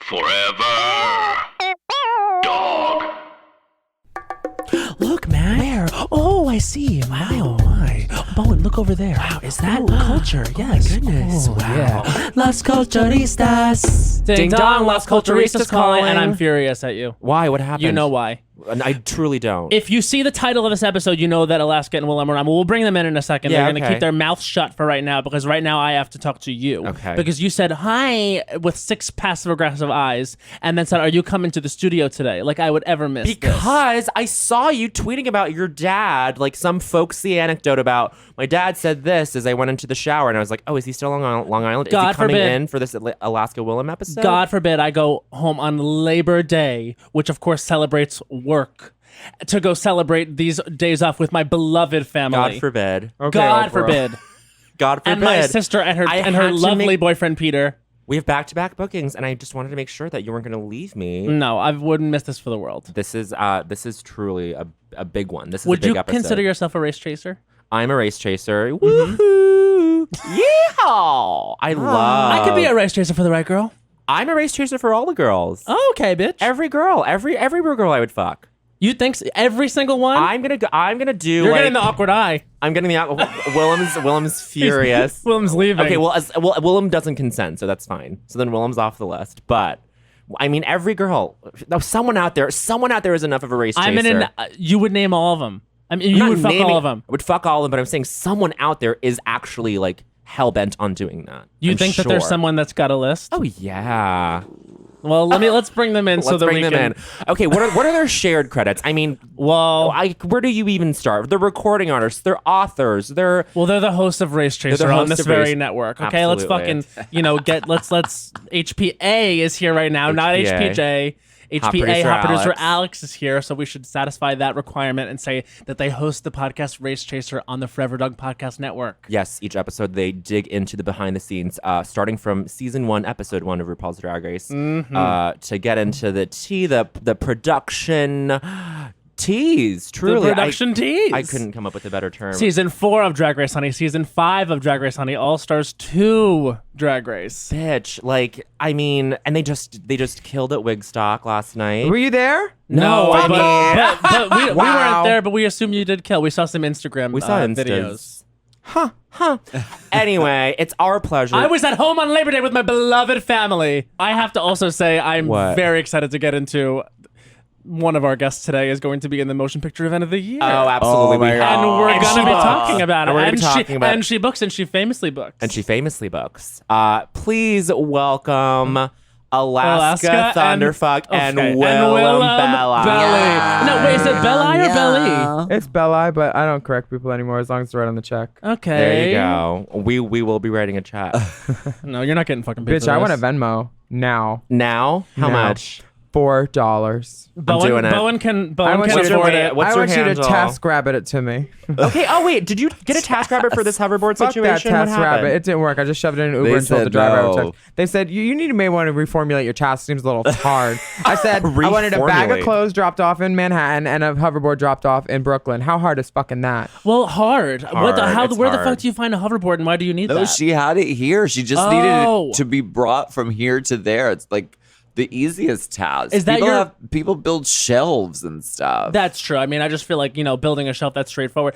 Forever. Dog. Look, man. Where? Oh, I see. Oh my. Bowen, look over there. Wow, is that culture? Yes. my goodness. Oh, Wow. Yeah. Las Culturistas. Ding dong, Las Culturistas calling, and I'm furious at you. Why? What happened? You know why. I truly don't. If you see the title of this episode, you know that Alaska and Willam are on. We'll bring them in a second. Yeah, They're going to okay. keep their mouths shut for right now because right now I have to talk to you. Okay. Because you said hi with 6 passive-aggressive eyes and then said, are you coming to the studio today? Like I would ever miss this. Because I saw you tweeting about your dad, like some folksy anecdote about my dad said this as I went into the shower, and I was like, oh, is he still on Long Island? Is God he coming forbid. in for this Alaska Willam episode? God forbid I go home on Labor Day, which of course celebrates work, to go celebrate these days off with my beloved family. God forbid. God forbid. God forbid. And my sister and her I and her had to lovely make- boyfriend Peter. We have back-to-back bookings, and I just wanted to make sure that you weren't going to leave me. No, I wouldn't miss this for the world. This is truly a big one. This is Would a big you episode. consider yourself a race chaser? I'm a race chaser. Woohoo! Yeehaw! I love. I could be a race chaser for the right girl. I'm a race chaser for all the girls. Oh, okay, bitch. Every girl, every girl I would fuck. You think every single one? I'm gonna do. You're like, getting the awkward eye. I'm getting the Willam's furious. Willam's leaving. Okay, well, Willam doesn't consent, so that's fine. So then Willam's off the list. But I mean, every girl, no, someone out there is enough of a race chaser. You would name all of them. I mean, I'm you not would fuck naming- all of them. I would fuck all of them, but I'm saying someone out there is actually like hell bent on doing that. You I'm think that there's sure. someone that's got a list? Oh yeah. Well, let's bring them in so Let's that bring we them can. in. Okay, what are their shared credits? I mean, Well, where do you even start? They're recording artists. They're authors. They're they're the host of Race Chaser on host this of very Race- network. Okay, let's Absolutely. fucking get let's HPA is here right now, not HPA. HPJ. Hot HPA, producer hot producer Alex. Alex is here, so we should satisfy that requirement and say that they host the podcast Race Chaser on the Forever Dog Podcast Network. Yes, each episode they dig into the behind the scenes, starting from season 1, episode 1 of RuPaul's Drag Race, to get into the production tease. Truly, The production tease. I couldn't come up with a better term. Season 4 of Drag Race Honey, Season 5 of Drag Race Honey, All Stars 2 Drag Race. Bitch, like I mean, and they just killed at Wigstock last night. Were you there? No, I mean, but we Wow. weren't there, but we assume you did kill. We saw some Instagram we saw videos. Anyway, it's our pleasure. I was at home on Labor Day with my beloved family. I have to also say I'm What? very excited to get into one of our guests today is going to be in the motion picture event of the year. Oh, absolutely. Oh my we God. have. And we're And going to she be books. talking about it. And we're gonna be talking about and she books, and she famously books. And she famously books. Please welcome Alaska and- Thunderfuck and okay. Willam Belli. Bella. No, wait, is it Belli or Belly? It's Belli, but I don't correct people anymore as long as it's right on the check. Okay. There you go. We will be writing a check. No, you're not getting fucking paid Bitch, for I want a this. Venmo now. Now, how Now. much? $4. Bowen doing it. I can want you to- afford Wait, it. what's I your want you to handle? task rabbit it to me. Okay. Oh wait, did you get a task rabbit for this hoverboard Fuck that situation? What task happened? rabbit. It didn't work. I just shoved it in an Uber They and told the said driver I would no. check. They said, you may want to reformulate your task. Seems a little hard. I said, I wanted a bag of Reformulate. clothes dropped off in Manhattan and a hoverboard dropped off in Brooklyn. How hard is fucking that? Well, hard. What the, Hard, it's where the hard. fuck do you find a hoverboard and why do you need No, that? she had it here. She just needed it to be brought from here to there. It's like the easiest task. Is that your- people build shelves and stuff? That's true. I mean, I just feel like, building a shelf that's straightforward.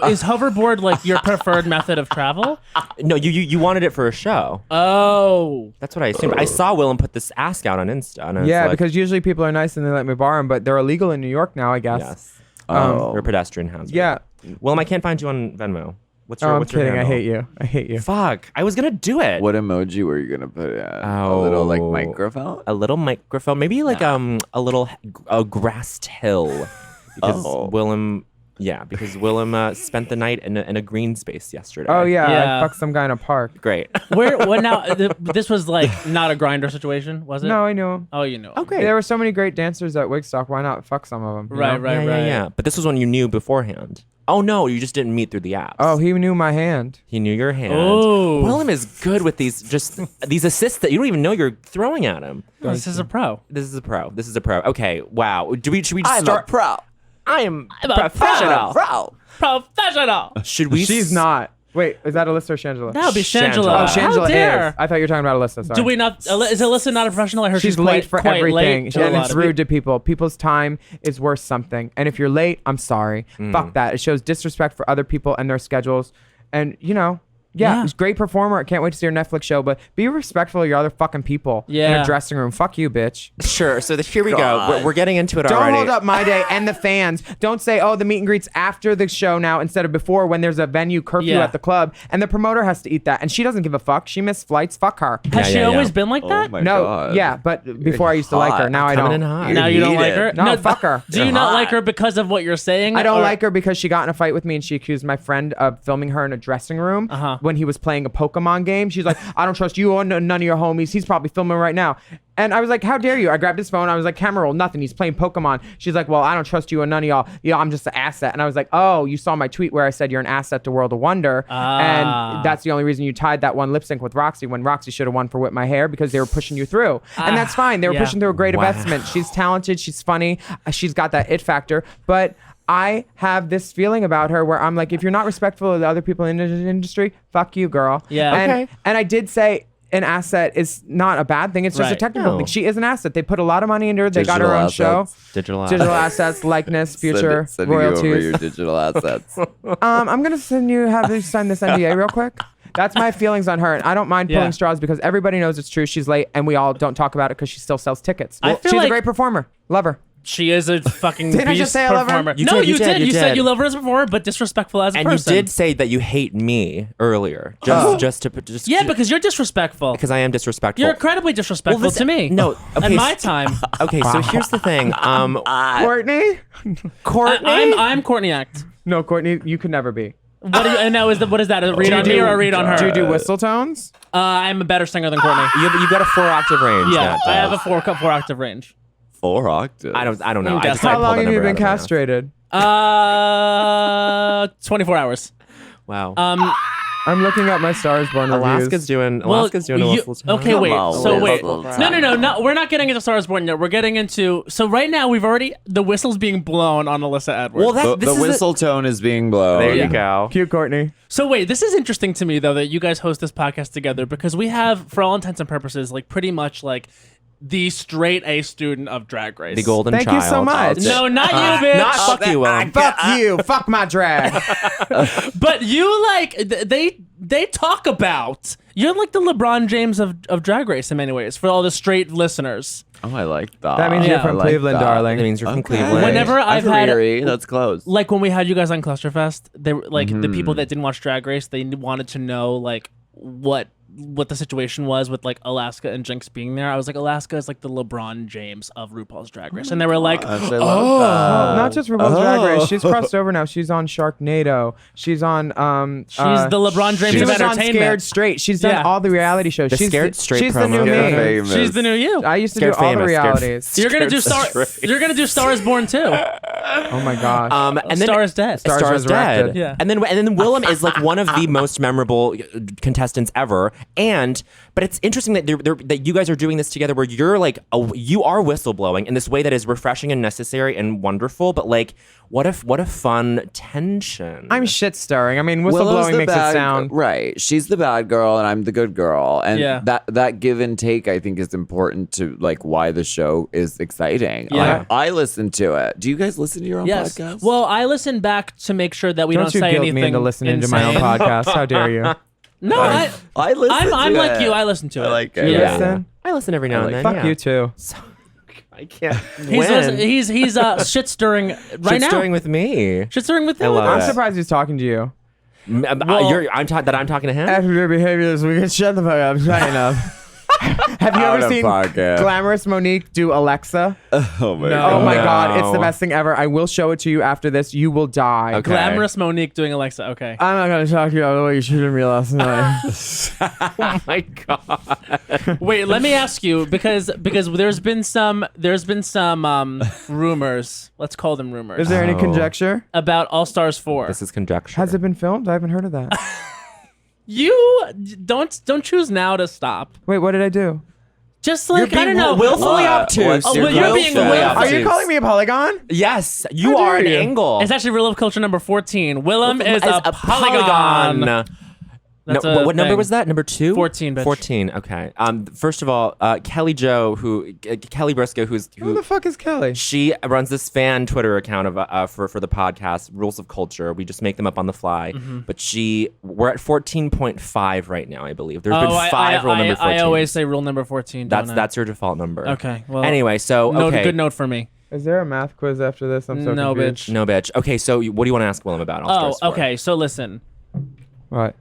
Is hoverboard like your preferred method of travel? No, you wanted it for a show. Oh. That's what I assumed. I saw Willam put this ask out on Insta. And I was Yeah, like, because usually people are nice and they let me borrow them, but they're illegal in New York now, I guess. yes, Oh. you're a pedestrian hazard. Yeah. Willam, I can't find you on venmo. What's your Oh, I'm what's your kidding. I handle? hate you. I hate you. Fuck, I was gonna do it. What emoji were you gonna put in? A Oh. little like microphone? A little microphone, maybe like a little grassed hill, because Oh. Willam spent the night in a green space yesterday. Oh, yeah. Yeah. I fucked some guy in a park. great. What now? This was like not a grinder situation, was it? No, I knew him. Oh, you know. Okay. There were so many great dancers at Wigstock. Why not fuck some of them? Right, right, right. Yeah. But this was one you knew beforehand. Oh no, you just didn't meet through the apps. Oh, he knew my hand. He knew your hand. Oh. Willam is good with these assists that you don't even know you're throwing at him. This is a pro. This is a pro. Okay, wow. Should we I'm start? a pro. I am I'm a professional. Pro. Professional. Should we? She's not. Wait, is that Alyssa or Shangela? That would be Shangela. Shangela. Oh, How Shangela dare. is. I thought you were talking about Alyssa. Sorry. Do we not? Is Alyssa not a professional? I heard She's she's late for quite everything, late to a and lot it's of rude to people. People's time is worth something, and if you're late, I'm sorry. Fuck that. It shows disrespect for other people and their schedules, and yeah, he's a great performer. I can't wait to see your Netflix show, but be respectful of your other fucking people in Yeah. a dressing room. Fuck you, bitch. Sure. So here we go. We're getting into it Don't already. hold up my day and the fans. Don't say, oh, the meet and greet's after the show now instead of before when there's a venue curfew Yeah. at the club, and the promoter has to eat that, and she doesn't give a fuck. She missed flights. Fuck her. Has she yeah. always been like that? Oh my No, God. yeah, but before I used to like her. Now I Coming in don't. hot. Now you don't You're like her? heated. No, fuck her. Do you not like her because of what you're saying? I don't or- like her because she got in a fight with me and she accused my friend of filming her in a dressing room when he was playing a Pokemon game. She's like, I don't trust you or none of your homies. He's probably filming right now. And I was like, how dare you? I grabbed his phone. I was like, camera roll, nothing. He's playing Pokemon. She's like, well, I don't trust you or none of y'all. I'm just an asset. And I was like, oh, you saw my tweet where I said you're an asset to World of Wonder. And that's the only reason you tied that one lip sync with Roxy when Roxy should have won for Whip My Hair because they were pushing you through. And that's fine. They were pushing through a great investment. She's talented. She's funny. She's got that it factor. But I have this feeling about her where I'm like, if you're not respectful of the other people in the industry, fuck you, girl. Yeah. And I did say an asset is not a bad thing. It's just a Right. technical thing. She is an asset. They put a lot of money into her. They got her own show. Digital Digital assets, likeness, future, Sending you over royalties. your digital assets. I'm gonna have you sign this NDA real quick. That's my feelings on her, and I don't mind pulling Yeah. straws because everybody knows it's true. She's late, and we all don't talk about it because she still sells tickets. I feel She's like- a great performer. Love her. She is a fucking Didn't I beast just say I love her? performer. You No, did, you you did. did, You you said did. you love her as a performer, but disrespectful as a And person. you did say that you hate me earlier. Just Yeah, because you're disrespectful. because I am disrespectful. You're incredibly disrespectful to me. No, okay, At my time. Okay, so here's the thing. Courtney. Courtney. I'm Courtney Act. No, Courtney, you could never be. What do you, and now what is that? A read on me or a read on her? Do you do whistle tones? I'm a better singer than Courtney. You've got a 4-octave range. Yeah, Matt I have a does. 4 octave range. 4 octaves. I don't know. I Guess just how How pulled long the have you number been out of my mouth. castrated? 24 hours. Wow. I'm looking up my Stars Born Alaska's reviews. doing a whistle tone. Okay, wait. on, So wait. whistle No. We're not getting into Stars Born yet. We're getting into. So right now the whistle's being blown on Alyssa Edwards. Well, The whistle tone is being blown. There you go. Cute Courtney. So wait, this is interesting to me though that you guys host this podcast together because we have, for all intents and purposes, like pretty much like the straight A student of Drag Race. The golden Thank child. you so much. No, not you, bitch. Not fuck you, Willam. Fuck you. Fuck my drag. But you like they talk about you're like the LeBron James of Drag Race in many ways for all the straight listeners. Oh, I like that. That means you're Yeah. from I like Cleveland, that. darling. That means you're from Okay. Cleveland. Whenever I'm I've from had- Erie. That's close. Like when we had you guys on Clusterfest, they were like the people that didn't watch Drag Race, they wanted to know like what the situation was with like Alaska and Jinx being there. I was like, Alaska is like the LeBron James of RuPaul's Drag Race, and they were like, I love that. Not just RuPaul's Drag Race. She's crossed over now. She's on Sharknado. She's on. she's the LeBron James She of was on entertainment. Scared Straight. She's done Yeah. all the reality shows. The she's Scared Straight She's the new promo. me. Scared Famous. She's the new you. I used to Scared do all the Famous, Scared- realities. You're gonna do Scared Star. You're gonna do Star is Born too. Oh my gosh. And then Star is Dead. Stars Stars Resurrected. Dead. Yeah. And then Willam is like one of the most memorable contestants ever. But it's interesting that that you guys are doing this together, where you're like you are whistleblowing in this way that is refreshing and necessary and wonderful. But like, what a fun tension. I'm shit stirring. I mean, Willow's whistleblowing the makes it bad, sound. right. She's the bad girl, and I'm the good girl, and Yeah. that give and take, I think, is important to like why the show is exciting. Yeah. I listen to it. Do you guys listen to your own Yes. podcast? Well, I listen back to make sure that we Don't don't you say guilt anything me into listening to my own insane. podcast. How dare you? No, I listen. I'm to like it. you. I listen to it. I like it. You Yeah. listen? I listen every now and then. Fuck yeah. you too. I can't. He's shit stirring right now. Shit-stirring with me. Shit stirring with I him. love I'm it. surprised he's talking to you. I'm talking to him. After your behavior this weekend, shut the fuck up. Shut enough. Have you Out ever of seen pocket. Glamorous Monique do Alexa? Oh my No. god. Oh my god, it's No. the best thing ever. I will show it to you after this. You will die. Okay. Glamorous Monique doing Alexa. Okay. I'm not gonna talk to you about the way you treated me last night. Oh my god. Wait, let me ask you because there's been some rumors. Let's call them rumors Is there any Oh. conjecture? about All Stars 4. This is conjecture. Has it been filmed? I haven't heard of that. You don't choose now to stop. Wait, what did I do? Just like I don't know. willfully What? obtuse. What's your well, you're being bullshit? willful. Are you calling me a polygon? Yes, you How are dare an you? angle. It's actually Real Love Culture number 14. Willem is As a polygon. No, That's a what number thing. was that? Number 2? 14, bitch. 14. Okay. First of all, Kelly Kelly Briscoe, Who the fuck is Kelly? she runs this fan Twitter account of for the podcast, Rules of Culture. We just make them up on the fly. But we're at 14.5 right now, I believe. There's been 5 rule number 14. I always say rule number 14. That's your default number. Okay. Well. Anyway, so okay. Good note for me. Is there a math quiz after this? I'm so No, confused. bitch. No, bitch. Okay, so what do you want to ask Willam about? I'll start Okay. So listen. What?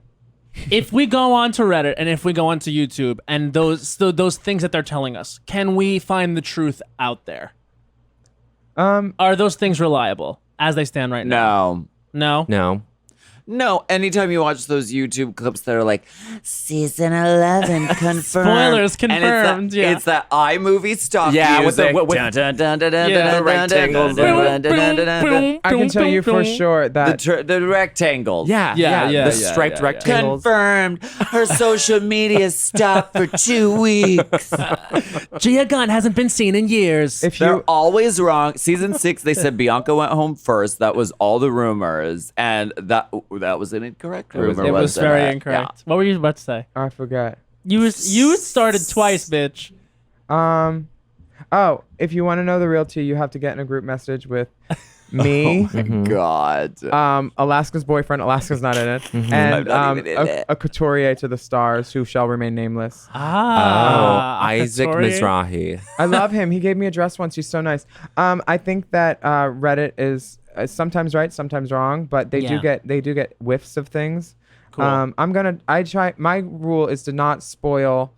If we go on to Reddit and if we go on to YouTube and those things that they're telling us, can we find the truth out there? Are those things reliable as they stand right now? No. No. No, anytime you watch those YouTube clips that are like, season 11 confirmed. Spoilers confirmed, And yeah. it's that iMovie stock Yeah, with the- music. with- Dun, dun, dun, dun, dun, Yeah, dun, rectangles. dun, dun, dun, dun, dun, dun. I can tell you for sure that The rectangles. Yeah, the striped rectangles. Confirmed. Her social media stopped for 2 weeks. Gia Gunn hasn't been seen in years. if They're you always wrong. Season 6, they said Bianca went home first. That was all the rumors, and that was an incorrect rumor. It was wasn't very it? incorrect. What were you about to say? I forgot. You started twice, bitch. Oh, if you want to know the real tea, you have to get in a group message with me, Yeah. God. Alaska's boyfriend. Alaska's not in it, and I'm not even in it. a couturier to the stars who shall remain nameless. Isaac sorry. Mizrahi. I love him. He gave me a dress once. He's so nice. I think that Reddit is sometimes right, sometimes wrong, but they do get whiffs of things. Cool. My rule is to not spoil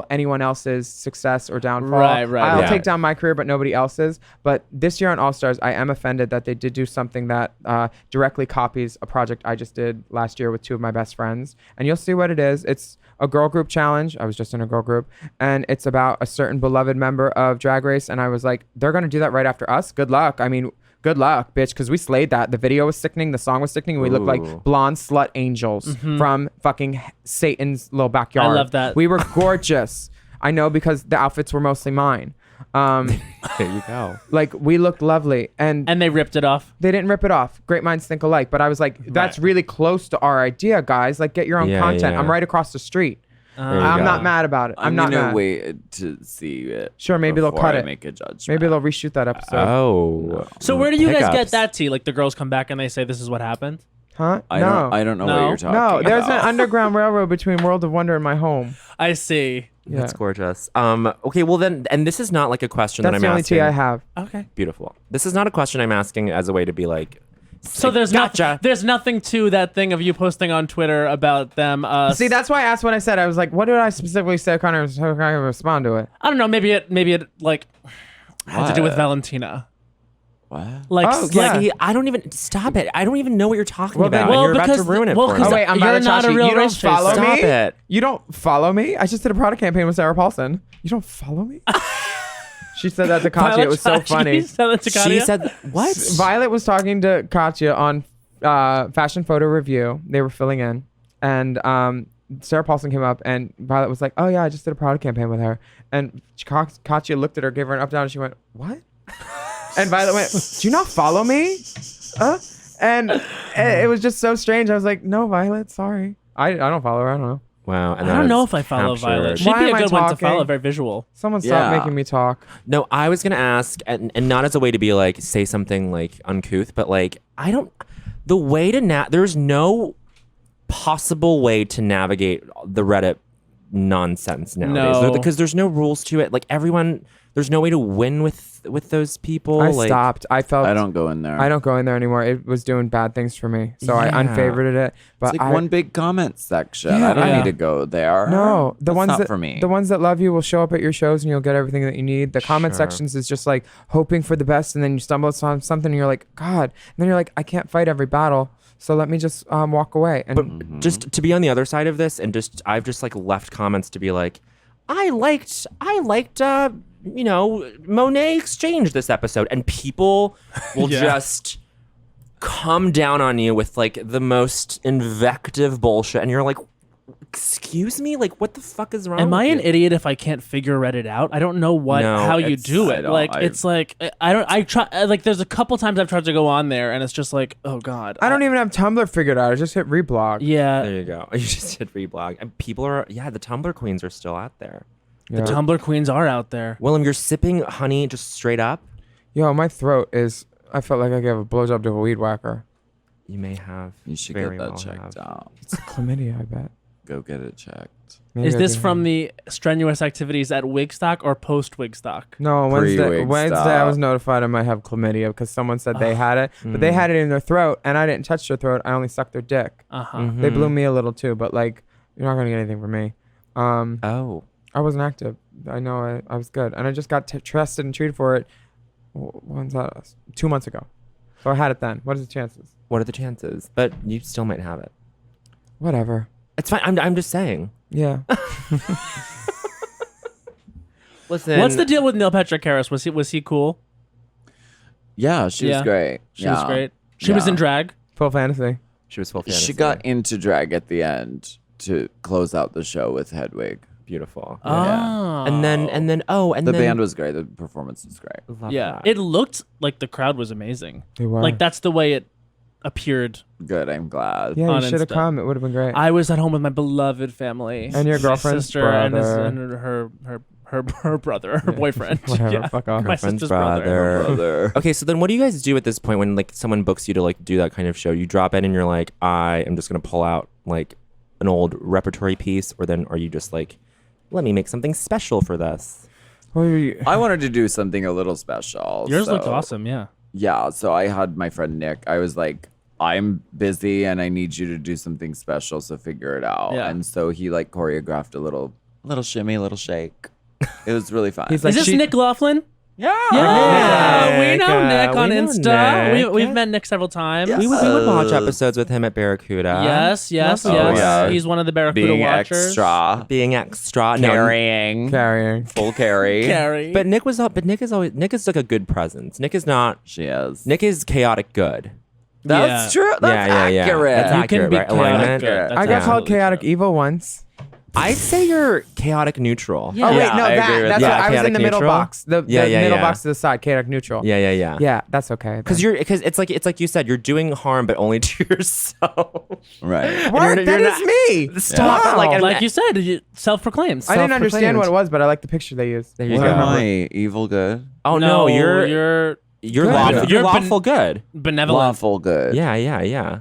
anyone else's success or downfall. Right, I'll yeah. take down my career, but nobody else's. But this year on All Stars, I am offended that they did do something that directly copies a project I just did last year with 2 of my best friends. And you'll see what it is. It's a girl group challenge. I was just in a girl group. And it's about a certain beloved member of Drag Race. And I was like, they're going to do that right after us? Good luck. I mean, good luck, bitch, because we slayed that. The video was sickening. The song was sickening. We looked like blonde slut angels from fucking Satan's little backyard. I love that. We were gorgeous. I know because the outfits were mostly mine. There you go. Like, we looked lovely. And And they ripped it off. they didn't rip it off. Great minds think alike. But I was like, that's really close to our idea, guys. Like, get your own Yeah, content. yeah. I'm right across the street. There you I'm go. not mad about it. I'm not gonna mad. wait to see it. Sure, maybe they'll before cut I it. Make a judgment. Maybe they'll reshoot that episode. Oh. So where do you guys get Pickups. that tea? Like the girls come back and they say this is what happened? Huh? I no. don't know No. what you're talking No, about. there's an underground railroad between World of Wonder and my home. I see. Yeah. That's gorgeous. Okay, well then, and this is not like a question That's that I'm the only asking. tea I have. Okay. Beautiful. This is not a question I'm asking as a way to be like. So there's gotcha. there's nothing to that thing of you posting on Twitter about them. See, that's why I asked what I said. I was like, what did I specifically say? Kind of so I respond to it. I don't know. Maybe it like had to do with What? Valentina. What? Like, Oh, like yeah. I don't even stop it. I don't even know what you're talking Well, about. then- and you're Well, about to because- ruin it well, for because me. Oh wait, I'm You're not a Chachi. real You don't race chaser. follow Stop me. it. You don't follow me. I just did a product campaign with Sarah Paulson. You don't follow me. She said that to Katya. It was so funny. She said what? Violet was talking to Katya on Fashion Photo Review. They were filling in, and Sarah Paulson came up, and Violet was like, "Oh yeah, I just did a product campaign with her." And Katya looked at her, gave her an up down, and she went, "What?" And Violet went, "Do you not follow me?" And it was just so strange. I was like, "No, Violet, sorry, I don't follow her. I don't know." Wow. And I don't know if I follow Violet. She'd Why be a am I good one to talking? follow. Very visual. Someone stop Yeah. making me talk. No, I was gonna ask, and not as a way to be like say something like uncouth, but like I don't. The way to there's no possible way to navigate the Reddit nonsense nowadays No. because there's no rules to it. Like everyone, there's no way to win with those people. I like, stopped. I felt I don't go in there. I don't go in there anymore. It was doing bad things for me, so I Yeah. unfavorited it. But It's like one big comment section. Yeah, I don't yeah. need to go there. No, the That's ones not that for me. the ones that love you will show up at your shows and you'll get everything that you need. The comment Sure. sections is just like hoping for the best, and then you stumble on something and you're like, God, and then you're like, I can't fight every battle, so let me just walk away. And But just to be on the other side of this, and I've just like left comments to be like, I liked Monet Exchange this episode, and people will Yeah. just come down on you with like the most invective bullshit, and you're like, excuse me? Like, what the fuck is wrong Am with I an you? idiot if I can't figure Reddit out? I don't know how you do it. I try, like, there's a couple times I've tried to go on there and it's just like, oh God. I don't even have Tumblr figured out. I just hit reblog. Yeah. There you go. You just hit reblog. And people are, the Tumblr queens are still out there. The Tumblr queens are out there. Willam, you're sipping honey just straight up? Yo, my throat is, I felt like I gave a blowjob to a weed whacker. You may have. You should very get that well checked have. out. It's chlamydia, I bet. Go get it checked. Maybe Is I this do from have- the strenuous activities at Wigstock or post Wigstock? No, Pre-Wigstock. Wednesday I was notified I might have chlamydia because someone said they had it, but they had it in their throat, and I didn't touch their throat. I only sucked their dick. Uh-huh. They blew me a little too, but like, you're not gonna get anything from me. Oh. I wasn't active. I know I was good, and I just got tested and treated for it. When's that? 2 months ago. So I had it then. What are the chances? What are the chances? But you still might have it. Whatever. It's fine. I'm just saying. Yeah. Listen. What's the deal with Neil Patrick Harris? Was he cool? Yeah, she was great. She was great. She was in drag. Full fantasy. She was full fantasy. She got into drag at the end to close out the show with Hedwig. beautiful. Oh. And then The band was great. The performance was great. Love Yeah. that. It looked like the crowd was amazing. They were. Like that's the way it appeared. Good. I'm glad. Yeah, on you should have Insta. come. It would have been great. I was at home with my beloved family. And your My girlfriend's sister and, his, brother. and her brother, her boyfriend. Whatever, Yeah. fuck off. My Girlfriend's sister's brother. Brother. Okay, so then what do you guys do at this point when like someone books you to like do that kind of show? You drop in and you're like, I am just gonna pull out like an old repertory piece, or then are you just like, let me make something special for this? Well, you- I wanted to do something a little special. Yours so- looked awesome, yeah. Yeah, so I had my friend Nick. I was like, I'm busy and I need you to do something special, so figure it out. Yeah. And so he like choreographed a little shimmy, little shake. It was really fun. He's like, Is this she- Nick Laughlin? yeah. Yeah, we Nick, know Nick on we know Insta. Nick. We've met Nick several times. Yeah. We would watch episodes with him at Barracuda. Yes. Oh, yeah. He's one of the Barracuda Being watchers. extra, Being extra. No, carrying, carrying. full carry. Carrie. but Nick is like a good presence. Nick is chaotic good. That's Yeah. true. That's Yeah. accurate. That's You accurate, can be right? chaotic Alignment. good. That's I got called absolutely chaotic true. evil once. I'd say you're chaotic neutral. Yeah. Oh wait, Yeah, no, I agree with that's that. what, I was in Chaotic the middle neutral? box. The Yeah, middle yeah. box to the side, chaotic neutral. Yeah. Yeah, that's okay. Because it's like you said, you're doing harm, but only to yourself. Right. what? you're That not- is me. Stop it, Wow. like, Like you said, self-proclaimed. I didn't understand self-proclaimed. what it was, but I like the picture they used. There you What go. am I? Evil good? Oh no, you're you're you're good. lawful. You're You're lawful good. benevolent. Lawful good. Yeah.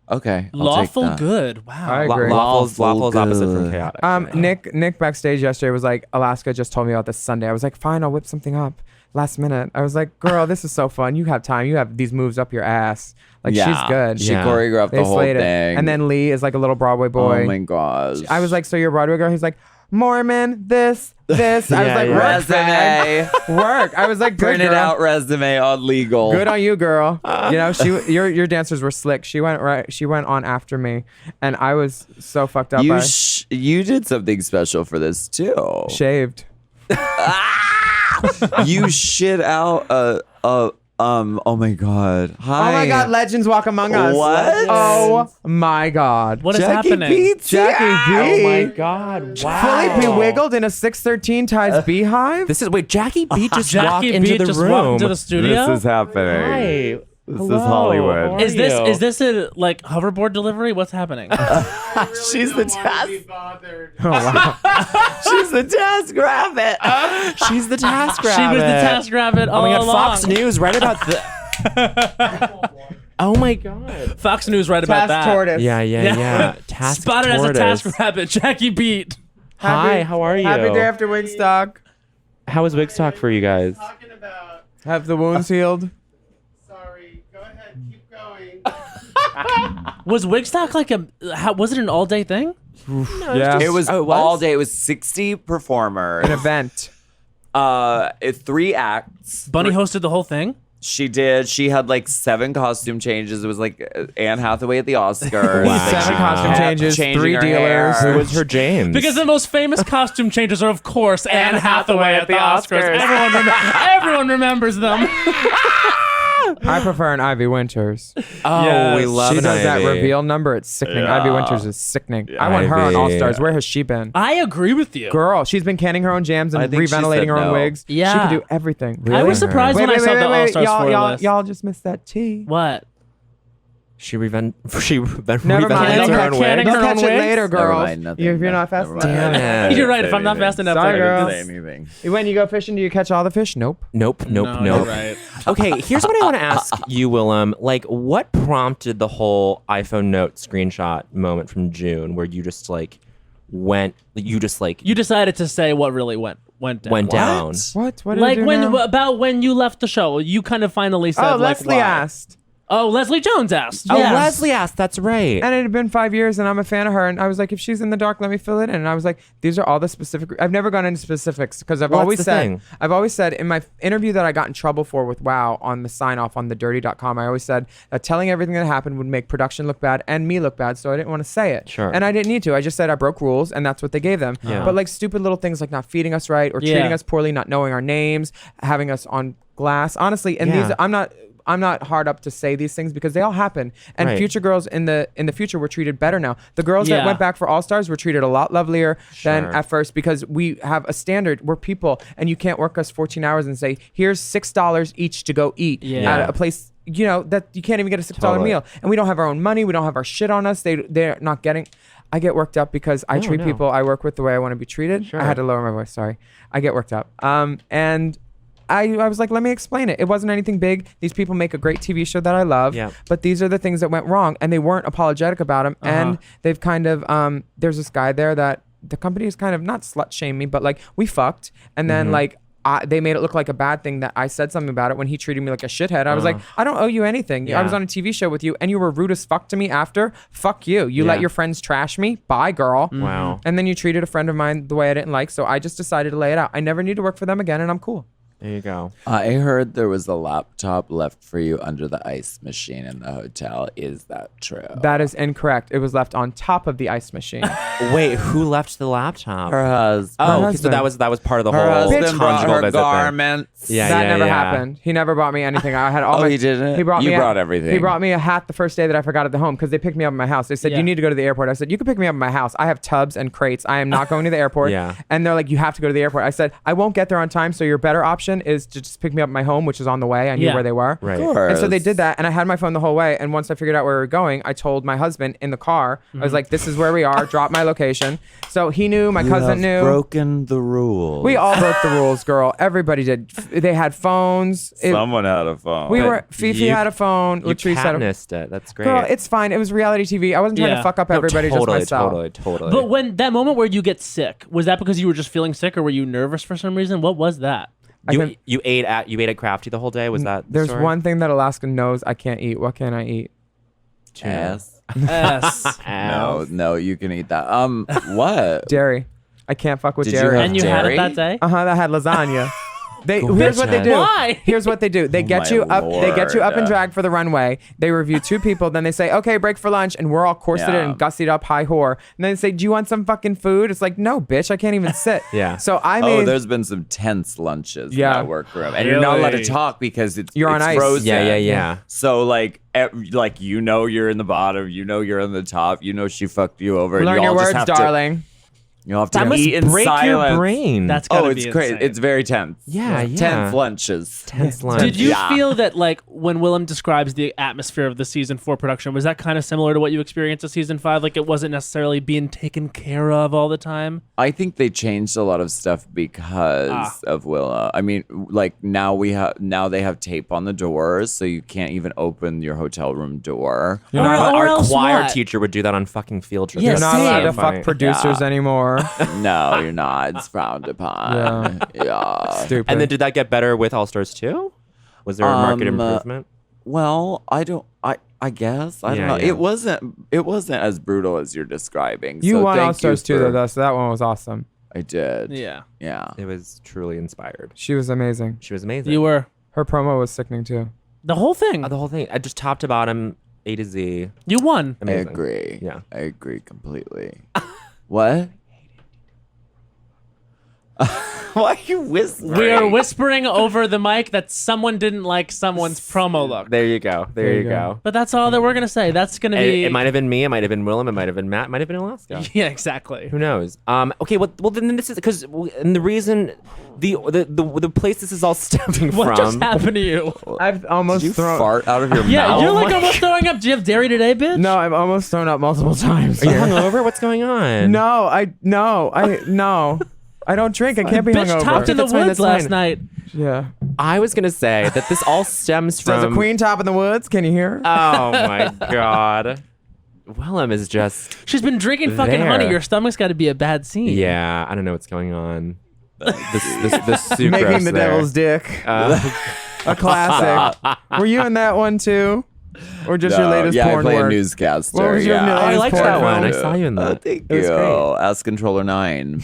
Okay. I'll Lawful take that. good. Wow. I agree. Lawful's opposite from good. chaotic. Nick backstage yesterday was like, Alaska just told me about this Sunday. I was like, fine, I'll whip something up last minute. I was like, girl, this is so fun. You have time. You have these moves up your ass. Like, Yeah. she's good. She Yeah. choreographed They the whole slayed thing. it. And then Lee is like a little Broadway boy. Oh my gosh. I was like, so you're a Broadway girl? He's like, Mormon, this. I was Yeah, like, yeah. work, fag. resume. Work. I was like, good Printed girl. out resume on legal. Good on you, girl. You know, your dancers were slick. She went on after me, and I was so fucked up. You did something special for this too. Shaved. You shit out oh my god. Hi. Oh my God, legends walk among us. What? Oh my God. What is Jackie happening? Beats, Jackie yeah. B. Oh my God! Wow. Fully bewiggled in a 613 ties beehive. This is Jackie B just Jackie walked B into the just room. walked into the studio. This is happening. Hi. This Hello, is Hollywood. how are Is this you? is this a like hoverboard delivery? What's happening? She's the task. Oh wow. She's the task rabbit. She's the task She rabbit. was the task rabbit Oh all my God! along. Fox News right about the. Oh my God! Fox News right about Task that. tortoise. Yeah. Task Spotted tortoise. as a task rabbit. Jackie Beat. Hi, how are you? Happy day after Wigstock. How was Wigstock for you guys? Talking about. Have the wounds healed. Sorry. Go ahead. Keep going. Was Wigstock like was it an all day thing? Yeah. It was, Oh, it was? all day. It was 60 performers. An event. 3 acts. Bunny hosted the whole thing. She did. She had like 7 costume changes. It was like Anne Hathaway at the Oscars. Wow. 7 costume Kept changes, changing 3 her dealers. hair. Who was her James? Because the most famous costume changes are, of course, Anne Hathaway at the Oscars. Everyone remembers them. I prefer an Ivy Winters. Oh, Yes. we love She an does that Ivy. reveal number. It's sickening. Yeah. Ivy Winters is sickening. I want her on Ivy. All Stars. Where has she been? I agree with you. Girl, she's been canning her own jams I and think she reventilating said her own no. wigs. Yeah. She can do everything. I was surprised when I saw the All Stars 4 list. Y'all just missed that tea. What? She Never mind. reventilates her own Canning wig. her You'll own catch it wigs? later, Never girls. mind, nothing. If you're not fast Never mind. enough. Damn it. You're right. If I'm not fast enough, Sorry, I girl. Say anything. When you go fishing, do you catch all the fish? Nope. Nope. No, you're right. Okay, here's what I want to ask you, Willam. Like, what prompted the whole iPhone Note screenshot moment from June, where you just like went, you just like You decided to say what really went down. went down? What? What did Like I do when now? about when you left the show, you kind of finally said Oh, like, Leslie why. asked. Oh, Leslie Jones asked. Oh, Yes. Leslie asked. That's right. And it had been 5 years, and I'm a fan of her. And I was like, if she's in the dark, let me fill it in. And I was like, these are all the specific. I've never gone into specifics because I've Well, that's always the said, thing. I've always said in my interview that I got in trouble for with WoW on the sign off on thedirty.com, I always said that telling everything that happened would make production look bad and me look bad. So I didn't want to say it. Sure. And I didn't need to. I just said I broke rules, and that's what they gave them. Yeah. But like stupid little things like not feeding us right or treating us poorly, not knowing our names, having us on glass. Honestly, and Yeah. these, I'm not hard up to say these things because they all happen. And Right. future girls in the future were treated better now. The girls that Yeah. went back for All Stars were treated a lot lovelier than Sure. at first because we have a standard. We're people, and you can't work us 14 hours and say, "Here's $6 each to go eat Yeah. at a place." You know that you can't even get a $6 Totally. meal, and we don't have our own money. We don't have our shit on us. They're not getting. I get worked up because I treat no. people I work with the way I want to be treated. Sure. I had to lower my voice. Sorry. I get worked up. And I was like, let me explain it. It wasn't anything big. These people make a great TV show that I love, Yeah. but these are the things that went wrong, and they weren't apologetic about them. And they've kind of, there's this guy there that the company is kind of not slut shame me, but like we fucked, and then like. They made it look like a bad thing that I said something about it when he treated me like a shithead. I was like, I don't owe you anything. I Yeah. was on a TV show with you, and you were rude as fuck to me after. Fuck you. You let Yeah. your friends trash me. Bye, girl. Wow. And then you treated a friend of mine the way I didn't like, so I just decided to lay it out. I never need to work for them again, and I'm cool. There you go. I heard there was a laptop left for you under the ice machine in the hotel. Is that true? That is incorrect. It was left on top of the ice machine. Wait, who left the laptop? Her husband. Oh, so husband. that was part of the Her whole husband brought conjugal her visit thing. garments. Yeah, That yeah, never yeah. happened. He never bought me anything. I had all Oh, my. he didn't? He brought You me. brought everything. He brought me a hat the first day that I forgot at the home because they picked me up at my house. They said Yeah. you need to go to the airport. I said you can pick me up at my house. I have tubs and crates. I am not going to the airport. Yeah. And they're like, you have to go to the airport. I said I won't get there on time. So your better option is to just pick me up at my home, which is on the way. I knew Yeah. where they were. Right. Of course. And so they did that, and I had my phone the whole way. And once I figured out where we were going, I told my husband in the car. I was like, "This is where we are." Drop my location. So he knew. My cousin knew. Broken the rules. We all broke the rules, girl. Everybody did. They had phones. Someone had a phone. We But were. Fifi you- had a phone. You Latrice had a. Katnissed it. That's great. Girl, it's fine. It was reality TV. I wasn't trying Yeah. to fuck up No, everybody, totally, just myself. Totally. But when that moment where you get sick, was that because you were just feeling sick, or were you nervous for some reason? What was that? You ate at Crafty the whole day. Was that? the There's story? one thing that Alaska knows I can't eat. What can I eat? Ass. Yes. No, you can eat that. What? Dairy. I can't fuck with Did you dairy. have And you had it Dairy? that day? I had lasagna. Here's what they do. Why? Here's what they do. They get my you up. They get you up and Lord. drag for the runway. They review 2 people. Then they say, "Okay, break for lunch," and we're all corseted Yeah. and gussied up, high whore. And then they say, "Do you want some fucking food?" It's like, "No, bitch, I can't even sit." Yeah. So I Oh, made. there's been some tense lunches Yeah. in that workroom, and you're not allowed to Really? talk because it's You're on it's ice. frozen. Yeah. So like you're in the bottom, you're in the top, she fucked you over. and Learn you your all just words, have darling. You have to That must eat in break silence. your brain. That's gotta Oh, be it's great. insane. It's very tense. Yeah, yeah. Tense lunches. tense lunch. Did you Yeah. feel that, like, when Willam describes the atmosphere of the season 4 production, was that kind of similar to what you experienced in season 5? Like, it wasn't necessarily being taken care of all the time? I think they changed a lot of stuff because of Willa. I mean, like now they have tape on the doors, so you can't even open your hotel room door. Or Our else choir what? teacher would do that on fucking field trips. Yeah, You're not allowed to Funny. fuck producers anymore. No, you're not. It's frowned upon. Yeah. Stupid. And then did that get better with All Stars 2? Was there a market improvement? Well, I guess I Yeah, don't know. yeah. It wasn't as brutal as you're describing. you so won thank All Stars you 2 for- though, so that one was awesome. I did. Yeah. Yeah. It was truly inspired. She was amazing. She was amazing. You were. Her promo was sickening too. The whole thing. The whole thing. I just top to bottom, A to Z. You won. Amazing. I agree. Yeah. I agree completely. What? Why are you whispering? We are whispering over the mic that someone didn't like someone's promo look. There you go. There you go. But that's all that we're gonna say. That's gonna be. It might have been me. It might have been Willam. It might have been Matt. It might have been Alaska. Yeah, exactly. Who knows? Okay. Well, then this is because, and the reason, the place this is all stemming What from. just happened to you? I've almost Did you thrown. fart out of your Yeah, mouth? you're like almost throwing up. Do you have dairy today, bitch? No, I've almost thrown up multiple times. Are you hungover? What's going on? No, I don't drink. I can't be Bitch hungover. topped in the That's fine, woods that's last fine. night. Yeah. I was gonna say that this all stems There's from. a queen top in the woods. Can you hear? Oh my god. Willam is just. She's been drinking fucking There. honey. Your stomach's got to be a bad scene. Yeah, I don't know what's going on. This sucrose Making the there. devil's dick. A classic. Were you in that one too? Or just your latest yeah, porn I play work? a newscaster. What was your yeah. latest I liked porn that one. film? I saw you in Oh, that. thank It was you. great. Ask Controller 9.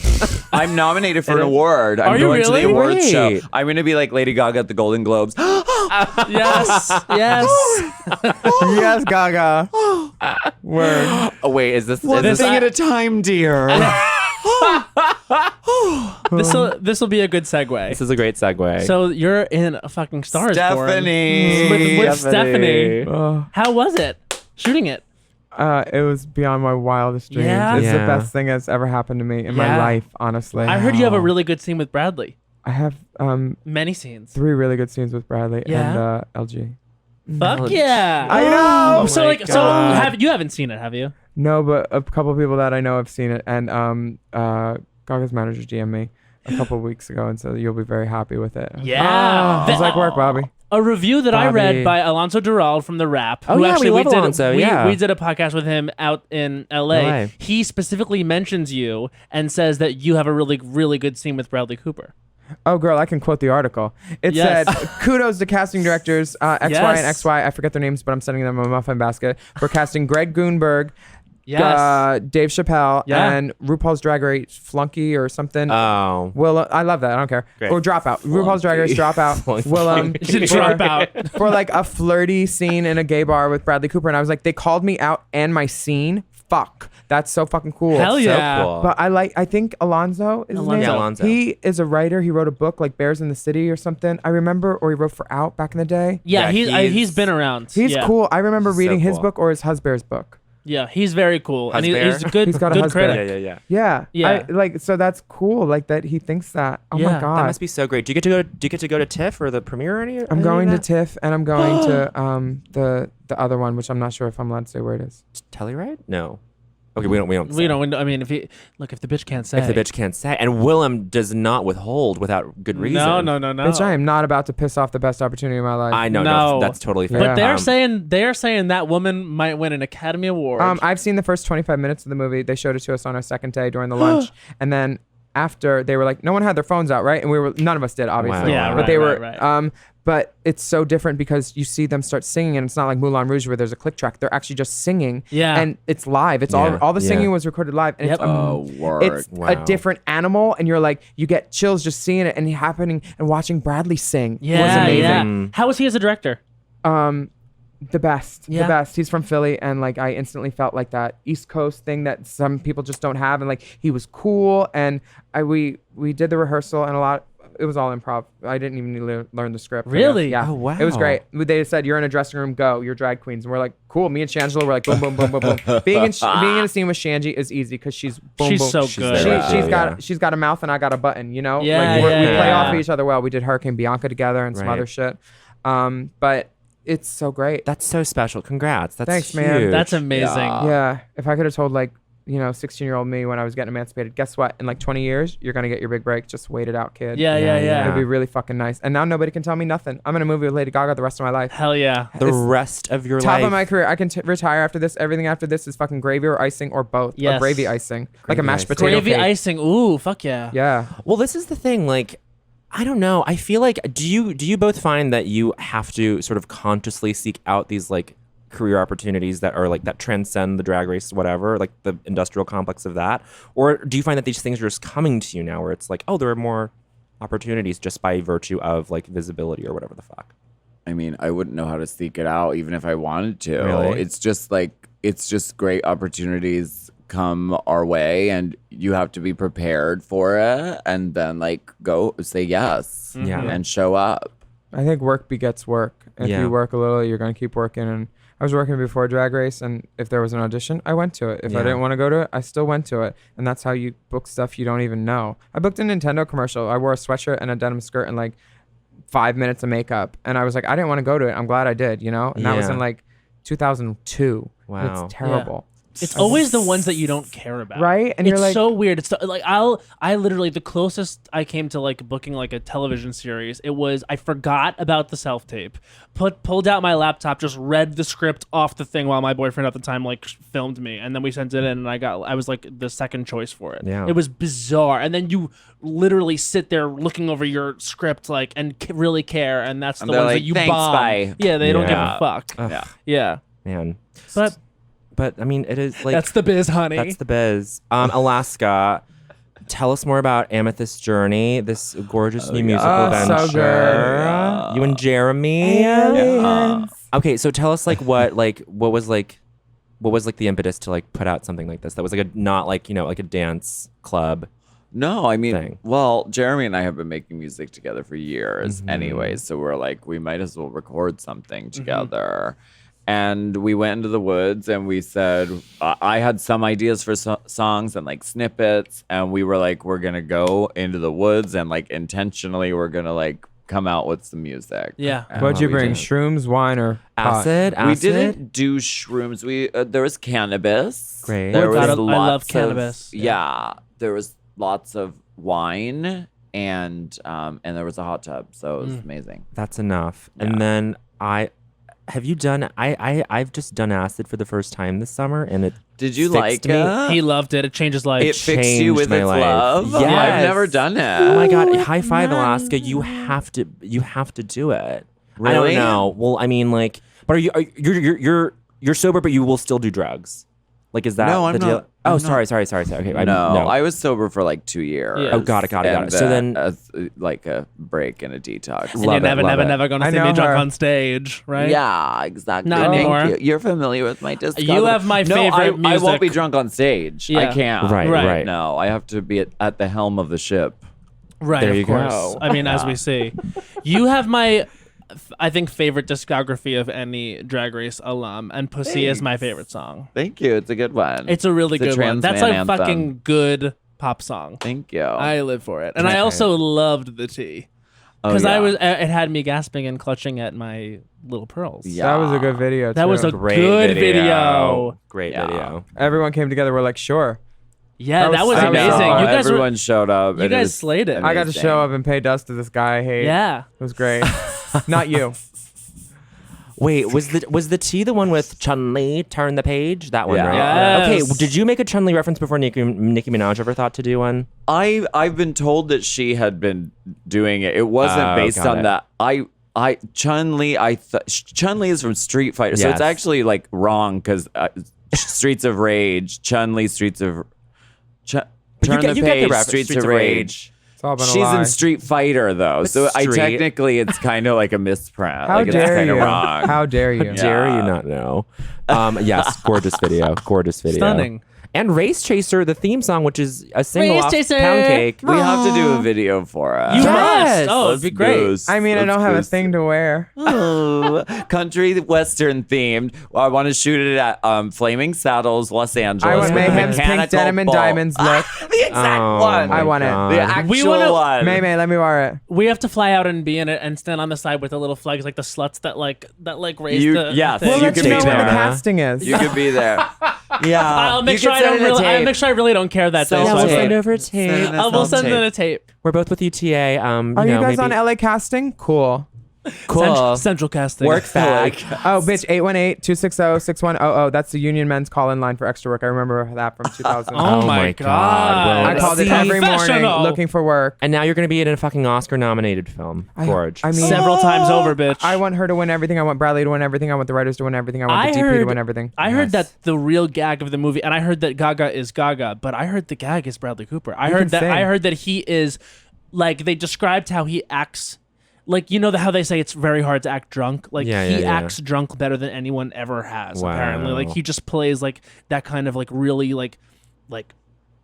I'm nominated for an award. I'm Are you going to really? the awards show. Wait. I'm going to be like Lady Gaga at the Golden Globes. Yes. Yes. Yes, Gaga. Word. Oh wait, is this? One is this thing at a time, dear. This will be a good segue. this is a great segue. So you're in a fucking Star is Born Stephanie. with Stephanie. Oh, How was it shooting it? it was beyond my wildest dreams. Yeah? It's the Yeah. best thing that's ever happened to me in my Yeah. life, honestly. I heard you have a really good scene with Bradley. I have Many scenes. 3 really good scenes with Bradley Yeah? and LG. Fuck yeah! I know. So my like, so God. you haven't seen it, have you? No, but a couple people that I know have seen it, and Gaga's manager DM'd me a couple weeks ago and said you'll be very happy with it. Yeah. How's that work, Bobby? A review that I read Bobby. by Alonso Dural from The Wrap. Oh, who yeah, we actually love did Alonso, yeah. we did a podcast with him out in LA. LA. He specifically mentions you and says that you have a really, really good scene with Bradley Cooper. Oh, girl, I can quote the article. It Yes. said, kudos to casting directors XY and Yes. XY. I forget their names, but I'm sending them a muffin basket for casting Greg Grunberg, Yes. Dave Chappelle, Yeah. and RuPaul's Drag Race Flunky or something. Oh. I love that. I don't care. Great. Or Dropout. RuPaul's Drag Race Dropout. Flunky. Willam. Drop out. For like a flirty scene in a gay bar with Bradley Cooper. And I was like, they called me out and my scene. Fuck. That's so fucking cool. Hell So yeah. cool. But I think Alonzo is his Alonzo. name. Yeah, Alonzo. He is a writer. He wrote a book like Bears in the City or something. I remember, or he wrote for Out back in the day. Yeah, Yeah, he's been around. He's yeah. cool. I remember So reading his cool. book or his husband's book. Yeah, he's very cool. And Husbear? he's a good, He's got a good husband. critic. Yeah. Yeah. Yeah. So that's cool. Like that he thinks that. Oh Yeah. my god. That must be so great. Do you get to go to TIFF or the premiere or any? I'm going to TIFF and I'm going to the other one, which I'm not sure if I'm allowed to say where it is. Telluride? No. Okay, we don't. We don't. I mean, if the bitch can't say. If the bitch can't say, and Willam does not withhold without good reason. No. Bitch, I am not about to piss off the best opportunity of my life. I know. No. No, that's totally fair. But Yeah. they're saying that woman might win an Academy Award. I've seen the first 25 minutes of the movie. They showed it to us on our second day during the lunch, and then after they were like, no one had their phones out, right? And none of us did, obviously. Wow. Yeah, but right, they were. right. But it's so different because you see them start singing, and it's not like Moulin Rouge where there's a click track. They're actually just singing. Yeah. And it's live. It's Yeah, all the singing yeah. was recorded live, and Yep. it's Word. a Wow. different animal, and you're like, you get chills just seeing it and happening and watching Bradley sing. yeah, was amazing. yeah. How was he as a director? The best. Yeah. The best. He's from Philly, and like I instantly felt like that East Coast thing that some people just don't have, and like he was cool, and we did the rehearsal and a lot. It was all improv. I didn't even need to learn the script. Really? Yeah. Oh, wow. It was great. They said you're in a dressing room. Go. You're drag queens, and we're like, cool. Me and Shangela were like, boom, boom, boom, boom, boom. being in a scene with Shanji is easy because she's boom, She's boom. so She's good. very She's good. she's got a mouth and I got a button. You know. Yeah, Like we yeah, play yeah. off of each other well. We did Hurricane Bianca together and some Right. other shit. But it's so great. That's so special. Congrats. That's Thanks, man. huge. That's amazing. Yeah, if I could have told 16-year-old me when I was getting emancipated, guess what? In like 20 years, you're gonna get your big break. Just wait it out, kid. Yeah. It'd be really fucking nice. And now nobody can tell me nothing. I'm in a movie with Lady Gaga the rest of my life. Hell yeah. the It's rest of your Top life. of my career. I can retire after this. Everything after this is fucking gravy or icing or both. Yes. Or gravy icing, like a Gravy mashed icing. potato Gravy cake. icing. Ooh, fuck yeah. Yeah. Well, this is the thing. Like, I don't know. I feel like do you both find that you have to sort of consciously seek out these like career opportunities that are like that transcend the drag race, whatever, like the industrial complex of that, or do you find that these things are just coming to you now, where it's like, oh, there are more opportunities just by virtue of like visibility or whatever the fuck? I mean, I wouldn't know how to seek it out even if I wanted to. Really? It's just great opportunities come our way, and you have to be prepared for it, and then like go say yes, Yeah. and show up. I think work begets work. If Yeah. you work a little, you're gonna keep working. And I was working before Drag Race, and if there was an audition, I went to it. If I Yeah. didn't want to go to it, I still went to it. And that's how you book stuff you don't even know. I booked a Nintendo commercial. I wore a sweatshirt and a denim skirt and like 5 minutes of makeup, and I was like, I didn't want to go to it. I'm glad I did, you know. And that was Yeah. in like 2002. Wow. And it's terrible. It's always the ones that you don't care about, Right? And it's you're like- so weird. It's like I literally the closest I came to like booking like a television series. It was I forgot about the self tape, pulled out my laptop, just read the script off the thing while my boyfriend at the time like filmed me, and then we sent it in, and I was like the second choice for it. Yeah. It was bizarre, and then you literally sit there looking over your script like and really care, and that's And the they're ones like, that you "Thanks, bomb. bye." Yeah, they don't give Yeah. a fuck. Yeah. Yeah, Man. but I mean, it is like that's the biz, honey. that's the biz. Alaska, tell us more about Amethyst's journey, this gorgeous new musical Oh, so venture. good. Yeah. You and Jeremy. Yeah. Okay, so tell us what was the impetus to like put out something like this that was like a not like like a dance club. No, I mean, Thing. well, Jeremy and I have been making music together for years anyway, so we're like, we might as well record something together. And we went into the woods, and we said, I had some ideas for songs and like snippets, and we were like, we're gonna go into the woods and like intentionally we're gonna like come out with some music. Yeah. And What'd you we bring? did. Shrooms, wine, or pot? Acid. We didn't do shrooms. We there was cannabis. Great. There Oh, was God, I love lots of- cannabis. Yeah, there was lots of wine and there was a hot tub, so it was amazing. That's enough. Yeah. And then I've just done acid for the first time this summer, and it Did you fixed like me. it? He loved it. It changes life. It fixed you with changed its my life. love. Yes. I've never done it. Oh my god! High five, Alaska! You have to do it. I Really? don't know. Well, I mean, like, but you're sober, but you will still do drugs. Like, is that No, I'm the deal? not. Oh, I'm sorry. Okay, No, I was sober for like 2 years. Yeah. Oh, got it. And, So then, like a break and a detox. and you're love it, never, love never, it. never going to I see know me drunk her. on stage, right? Yeah, exactly. Not Thank anymore. you. You're familiar with my discography. You have my favorite I music. won't be drunk on stage. I Yeah. can't. Right. No, I have to be at the helm of the ship. Right, There of you course. go. I mean, as we see. You have my, I think, favorite discography of any Drag Race alum, and Pussy is my favorite song. Thank you. It's a good one. It's a really It's a good one. trans That's man a anthem. fucking good pop song. Thank you. I live for it. And I also loved the tea. Oh, Because yeah. it had me gasping and clutching at my little pearls. Yeah. That was a good video. That too. was a great good video. Great Yeah. video. Everyone came together. We're like, sure. Yeah, that was I know. amazing. You guys Everyone showed up. you It guys is slayed it. I got to amazing. show up and pay dust to this guy I hate. Yeah. It was great. Not you. Wait, was the T the one with Chun-Li turn the page? That one, Yeah. right? Yes. Okay, did you make a Chun-Li reference before Nicki Minaj ever thought to do one? I've been told that she had been doing it. It wasn't Oh, based got on it. that. Chun-Li. Chun-Li is from Street Fighter, so it's Yes. actually like wrong because Streets of Rage, Chun-Li, Streets of. Turn you get the the page, reference, Streets of Rage. It's all been a She's lie. in Street Fighter though, But so I Street- technically it's kind of like a misprint. How like it's dare kind you? of wrong. How dare you? Dare you not know? Yes, gorgeous video. Gorgeous video. Stunning. And Race Chaser, the theme song, which is a single Race off Chaser. Pound Cake. We have to do a video for it. You Yes. must. Oh, it'd be great. I mean, I don't have a thing to wear. Ooh, country western themed. Well, I want to shoot it at Flaming Saddles, Los Angeles. I want with a Mayhem's pink mechanical denim and bull. diamonds look. The exact Oh, one. my I want it. God. The actual We wanna- one. May, let me wear it. We have to fly out and be in it and stand on the side with the little flags, like the sluts that raise You- the yes. thing. We'll You let could you be know when the there. casting is. You could be there. Yeah. I'll make You sure can I don't send it a really. I'll tape. make sure I really don't care that day. Send So it I a will- tape. over Send it I will send it tape. a tape. We're both with UTA. Are you guys on LA casting? Cool. Cool. Central casting. Work back. Oh, bitch, 818-260-6100. That's the Union Men's call-in line for extra work. I remember that from 2000. Oh, Oh my my god! God. Well, I called it every morning Professional. looking for work. And now you're going to be in a fucking Oscar-nominated film. Gorge. I mean, several times over, bitch. I want her to win everything. I want Bradley to win everything. I want the writers to win everything. I want the DP to win everything. I heard that the real gag of the movie, and I heard that Gaga is Gaga, but I heard the gag is Bradley Cooper. I He heard can that. sing. I heard that he is, like, they described how he acts. Like, you know how they say it's very hard to act drunk? Like, Yeah, he yeah, yeah. acts drunk better than anyone ever has, Wow. apparently. Like, he just plays, like, that kind of, like, really, like, like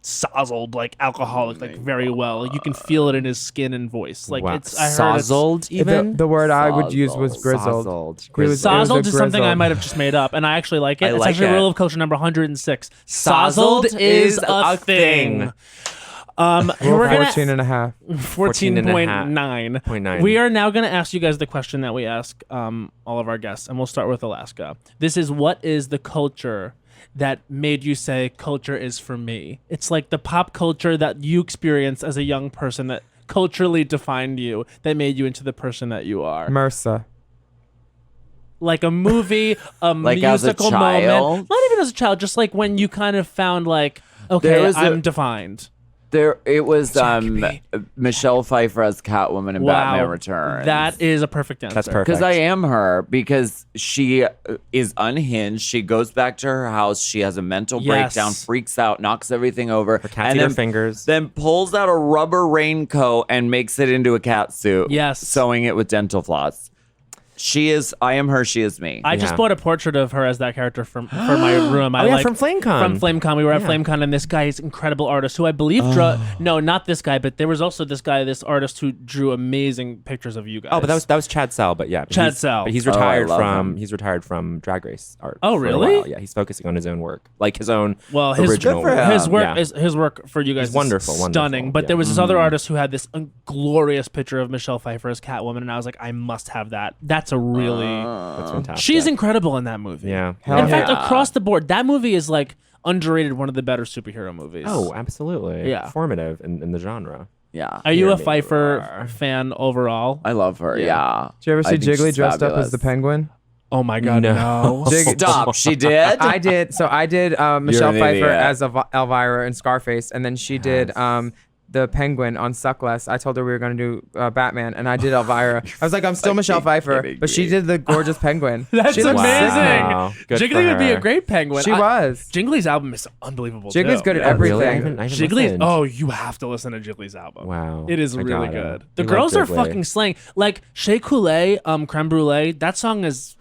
sozzled, like alcoholic, like very well. You can feel it in his skin and voice. Like Wow. it's I heard it's, Sozzled even? The word I would use was grizzled. He was- it was a Sozzled is something I grizzled. might have just made up, and I actually like it. I It's like actually it. rule of culture number 106. Sozzled Sozzled is a thing. thing. Rule We're gonna 14 and a half. 14.9. 0.9. We are now going to ask you guys the question that we ask all of our guests, and we'll start with Alaska. This is, what is the culture that made you say culture is for me? It's like the pop culture that you experienced as a young person that culturally defined you, that made you into the person that you are. MRSA. Like a movie, a Like as a musical child? moment. Not even as a child, just like when you kind of found like, There okay, was I'm defined. It was Jackie. Michelle Pfeiffer as Catwoman in Batman Returns. That is a perfect answer. That's perfect. Because I am her, because she is unhinged. She goes back to her house. She has a mental Yes. breakdown, freaks out, knocks everything over. Her cats eat her fingers. Then pulls out a rubber raincoat and makes it into a cat suit. Yes. Sewing it with dental floss. I am her, she is me. I just Yeah. bought a portrait of her as that character for my room. I Oh, yeah, like, from FlameCon. From FlameCon, we were at Yeah. FlameCon, and this guy is an incredible artist who I believe no, not this guy, but there was also this artist who drew amazing pictures of you guys. Oh, but that was Chad Sell, but yeah. Chad Sell. But he's I retired love from him. Drag Race art. Oh, for a really? while. Yeah, he's focusing on his own work. Like his own well, his original Good for work. him. his work Yeah. is his work for you guys. It's is wonderful, stunning. wonderful, But yeah. there was this other artist who had this glorious picture of Michelle Pfeiffer as Catwoman, and I was like, I must have that. That's a really That's fantastic. she's incredible in that movie. Yeah. Hell In fact, yeah. across the board, that movie is like underrated. One of the better superhero movies. Oh, absolutely. Yeah. Formative in the genre. Yeah. Are you Hear a me Pfeiffer roar. fan overall? I love her. Yeah. Did you ever I see think Jiggly she's dressed up as fabulous. the penguin? Oh my god, no. Stop. She did? I did. So I did Michelle an Pfeiffer idiot. as Elvira in Scarface, and then she did the penguin on Suckless. I told her we were going to do Batman, and I did Elvira. I was like, I'm still Michelle Pfeiffer, kidding but she me. did the gorgeous penguin. That's she looks amazing. sickening. Wow. Good for Jiggly would be her. a great penguin. She was. Jiggly's album is unbelievable. Jiggly's too. good at Yeah. everything. Really? I haven't Jiggly's. listened. Oh, you have to listen to Jiggly's album. Wow. It is I really gotta. good. The You girls love are Jiggly. fucking slaying. Like Shea Coulee, Creme Brulee. That song is.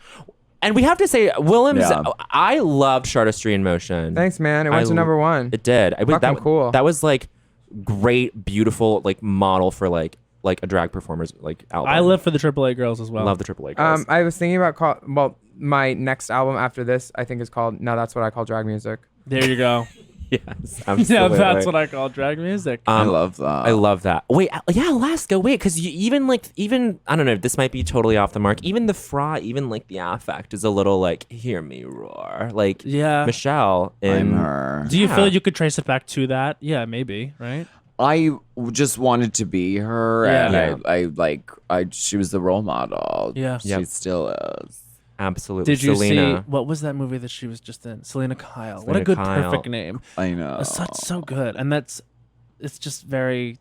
And we have to say, Willam's. Yeah. I loved Chartistry in Motion. Thanks, man. It went to number one. It did. It was Fucking cool. That was like great, beautiful, like model for like a drag performer's like album. I live for the AAA girls as well. love the AAA girls. I was thinking about my next album after this. I think is called "Now That's What I Call Drag Music." There you go. Yes, Yeah, absolutely. that's what I call drag music. I love that. I love that. Wait, yeah, Alaska. Wait, because even I don't know. This might be totally off the mark. Even the fra, even like the affect is a little like hear me roar. Like Yeah. Michelle. I'm her. Do you Yeah. feel you could trace it back to that? Yeah, maybe. Right. I just wanted to be her, Yeah. and she was the role model. Yeah. She Yep. still is. Absolutely. Did you Selena. see what was that movie that she was just in? Selena Kyle. What a Selena good Kyle. perfect name. I know. It's so good, and it's just very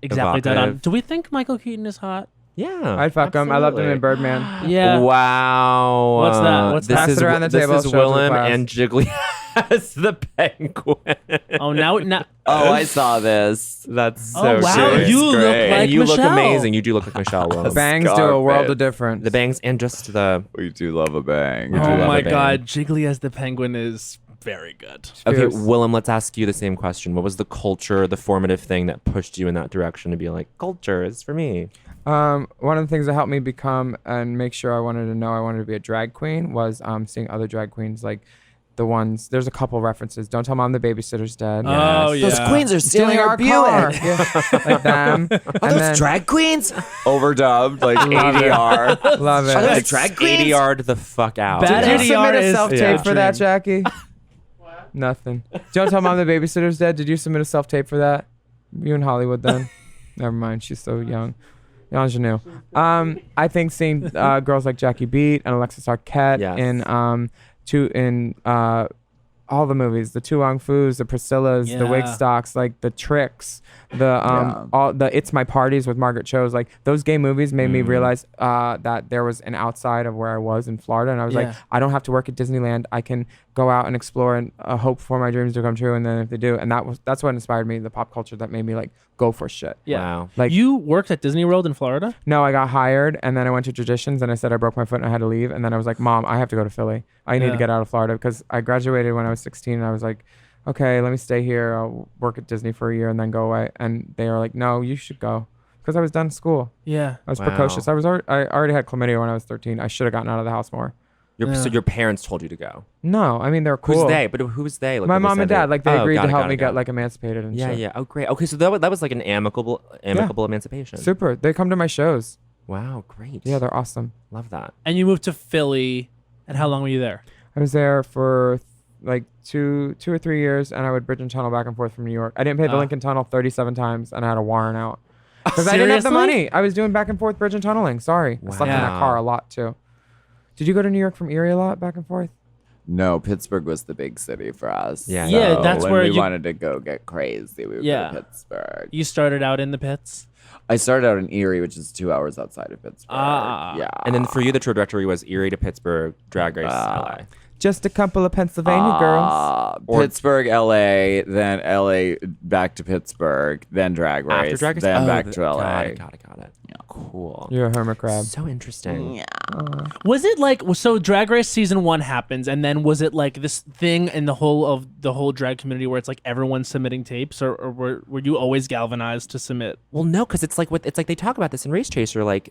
exactly dead on. Evocative. Do we think Michael Keaton is hot? Yeah. I'd fuck him. I loved him in absolutely. Birdman. Yeah. Wow. What's that? What's this that? Pass is it around the this table, is show it to the Willam class. and Jiggly as the penguin. Oh, now. Oh, I saw this. That's Oh, so wow, good. you look great. like And you look Michelle. amazing. You do look like Michelle Willam. Bangs do a world Scarface. of difference. The bangs and just the We do love a bang. do Oh love my a band. God, Jiggly as the penguin is very good. Okay, Fierce. Willam, let's ask you the same question. What was the culture, the formative thing that pushed you in that direction to be like, culture is for me? One of the things that helped me become and make sure I wanted to be a drag queen was seeing other drag queens like the ones. There's a couple references. Don't Tell Mom the Babysitter's Dead. Oh yeah. Those queens are stealing our car. Buick. Yeah, like them. and then drag queens? Overdubbed, like Love it. ADR. love it. Are those Like drag queens? 80-yard the fuck out. Bad Did you ADR submit a is self-tape yeah. for that, Jackie? What? Nothing. Don't Tell Mom the Babysitter's Dead. Did you submit a self-tape for that? You in Hollywood then? Never mind. She's so young. Ingenue. I think seeing girls like Jackie Beat and Alexis Arquette Yes. in all the movies, the Tu Wong Fus, the Priscillas, the Yeah. Wigstocks, like the Tricks, all the It's My Parties with Margaret Cho's, like those gay movies made me realize that there was an outside of where I was in Florida, and I was like, Yeah. I don't have to work at Disneyland. I can go out and explore and hope for my dreams to come true, and then if they do, and that's what inspired me, the pop culture that made me like go for shit. Yeah. Wow. Like You worked at Disney World in Florida? no, I got hired, and then I went to Traditions, and I said I broke my foot and I had to leave, and then I was like, Mom, I have to go to Philly. I need Yeah. to get out of Florida because I graduated when I was 16, and I was like, okay, let me stay here. I'll work at Disney for a year and then go away. And they were like, no, you should go. Because I was done school. Yeah. I was Wow. precocious. I already had chlamydia when I was 13. I should have gotten out of the house more. So your parents told you to go. No, I mean, they're cool. Who's they? But who's they? Like, My when they mom said and dad, like they agreed to help me got get it. like emancipated and Yeah, shit. yeah. Oh, great. Okay, so that was like an amicable emancipation. Super. They come to my shows. Wow, great. Yeah, they're awesome. Love that. And you moved to Philly, and how long were you there? I was there for like two or 3 years, and I would bridge and tunnel back and forth from New York. I didn't pay the Lincoln Tunnel 37 times, and I had a warrant out because I didn't have the Seriously? money. I was doing back and forth bridge and tunneling. Sorry, I slept in that Wow. car a lot too. Did you go to New York from Erie a lot, back and forth? No, Pittsburgh was the big city for us. Yeah. Yeah, So that's when where we you- wanted to go get crazy. We would Yeah. go to Pittsburgh. You started out in the pits. I started out in Erie, which is 2 hours outside of Pittsburgh. Yeah. And then for you, the trajectory was Erie to Pittsburgh, Drag Race, LA. Just a couple of Pennsylvania girls. Pittsburgh, LA, then LA back to Pittsburgh, then Drag Race, After Drag Race? then Oh, back to LA. Got it. Cool. You're a hermit crab. So interesting. Was it like so? Drag Race season 1 happens, and then was it like this thing in the whole drag community where it's like everyone's submitting tapes, or were you always galvanized to submit? Well, no, because it's like they talk about this in Race Chaser. Like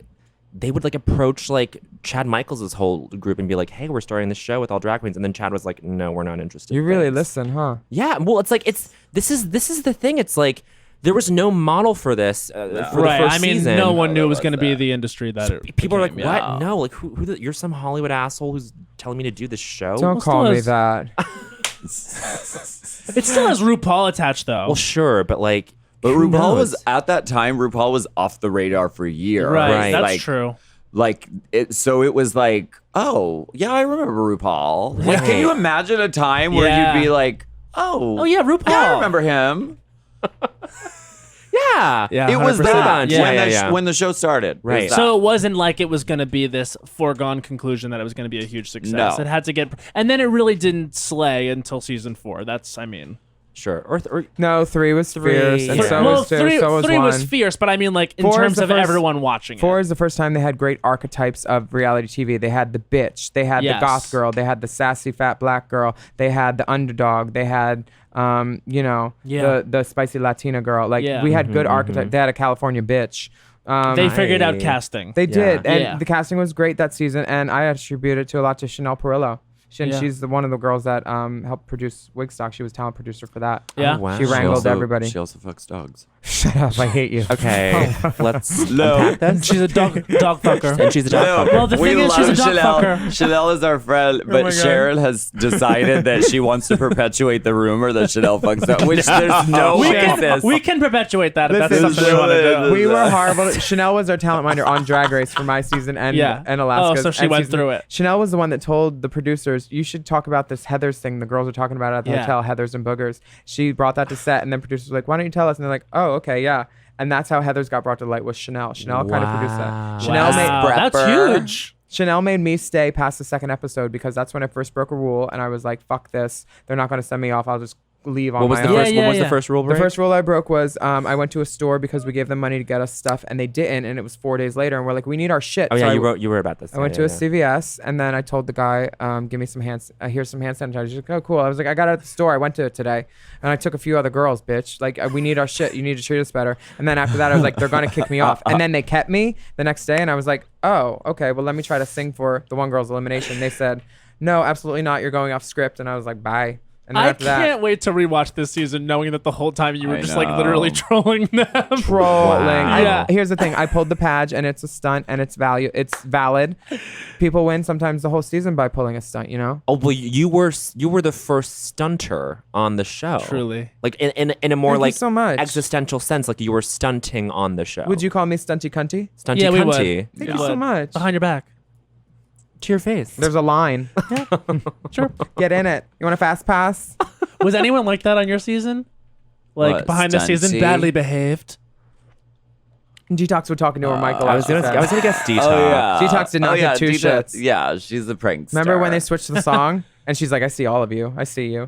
they would like approach like Chad Michaels' whole group and be like, "Hey, we're starting this show with all drag queens," and then Chad was like, "No, we're not interested." You really Thanks." listen, huh? Yeah. Well, it's like this is the thing. It's like there was no model for this for the first I mean, season. no one knew it was going to be the industry that it People are like, became, "What? yeah. No, like you're some Hollywood asshole who's telling me to do this show." Don't Well, call still me is- that. It still has RuPaul attached though. Well, sure, but like, But who RuPaul was knows? at that time. RuPaul was off the radar for years. right, that's Like, true. Like it, so it was like, oh yeah, I remember RuPaul. Like, can you imagine a time where Yeah. you'd be like, oh Yeah, RuPaul. yeah, I remember him. Yeah. Yeah, It was 100%. that Yeah. when the show started. It was Right. that. So it wasn't like it was going to be this foregone conclusion that it was going to be a huge success. No. It had to get, and then it really didn't slay until season 4. That's, I mean, Sure. Or No, 3 was fierce, and yeah. so well, was 2, three, so was 3 1. was fierce, but I mean, like in 4 is terms the of first- everyone watching 4 it. is the first time they had great archetypes of reality TV. They had the bitch, they had Yes. the goth girl, they had the sassy fat black girl, they had the underdog, they had Yeah. the spicy Latina girl. Like Yeah. we had good archetypes. They had a California bitch. They figured out Nice. casting. They did, and Yeah. the casting was great that season, and I attribute it to a lot to Chanel Perillo. Yeah. She's one of the girls that helped produce Wigstock. She was talent producer for that. Yeah. Oh, wow. She wrangled everybody. She also fucks dogs. Shut up! I hate you. Okay, let's No. unpack this. She's a dog fucker. And she's a dog fucker. Well, the thing is, she's a dog fucker. Chanel is our friend, but my God. Cheryl has decided that she wants to perpetuate the rumor that Chanel fucks up, which there's no we basis. can perpetuate that if that's Listen, something we want to do. We were horrible. Chanel was our talent minder on Drag Race for my season and Yeah. and Alaska's. Oh, so she and went season. through it. Chanel was the one that told the producers, "You should talk about this Heathers thing the girls are talking about at the Yeah. hotel, Heathers and boogers." She brought that to set, and then producers were like, "Why don't you tell us?" And they're like, "Oh, okay, yeah." And that's how Heathers got brought to light was Chanel. Chanel kind of produced Wow. that. Chanel made Wow, that's Prepper. huge. Chanel made me stay past the second episode because that's when I first broke a rule, and I was like, "Fuck this! They're not going to send me off. I'll just leave on What was my the own." first? Yeah, What was yeah. the first rule The break? first rule I broke was I went to a store because we gave them money to get us stuff, and they didn't, and it was 4 days later, and we're like, "We need our shit." Oh So yeah, I- you were about this. I went to a CVS, and then I told the guy, "Give me some here's some hand sanitizer." He's like, "Oh, cool." I was like, "I got it at the store. I went to it today, and I took a few other girls, bitch. Like, we need our shit. You need to treat us better." And then after that, I was like, "They're gonna kick me off." And then they kept me the next day, and I was like, "Oh, okay. Well, let me try to sing for the one girl's elimination." They said, "No, absolutely not. You're going off script." And I was like, "Bye." And then I after that, can't wait to rewatch this season knowing that the whole time you were I just like know. literally trolling them. trolling. Yeah. Here's the thing: I pulled the Padge, and it's a stunt, and it's valid. People win sometimes the whole season by pulling a stunt. You know. Oh well, you were the first stunter on the show. Truly. Like in a more Thank you like so much. existential sense, like you were stunting on the show. Would you call me stunty cunty? stunty Yeah, we would. cunty Thank Yeah. you so much. Behind your back. to your face? There's a line. Sure. Get in it. You want a fast pass? Was anyone like that on your season? Like What, behind the season, stunty? badly behaved. Detox were talking to her, Michael. I was gonna guess Detox. Oh, yeah. Detox did not give two Detox- shits. Yeah, she's a prankster. Remember when they switched the song? And she's like, "I see all of you. I see you."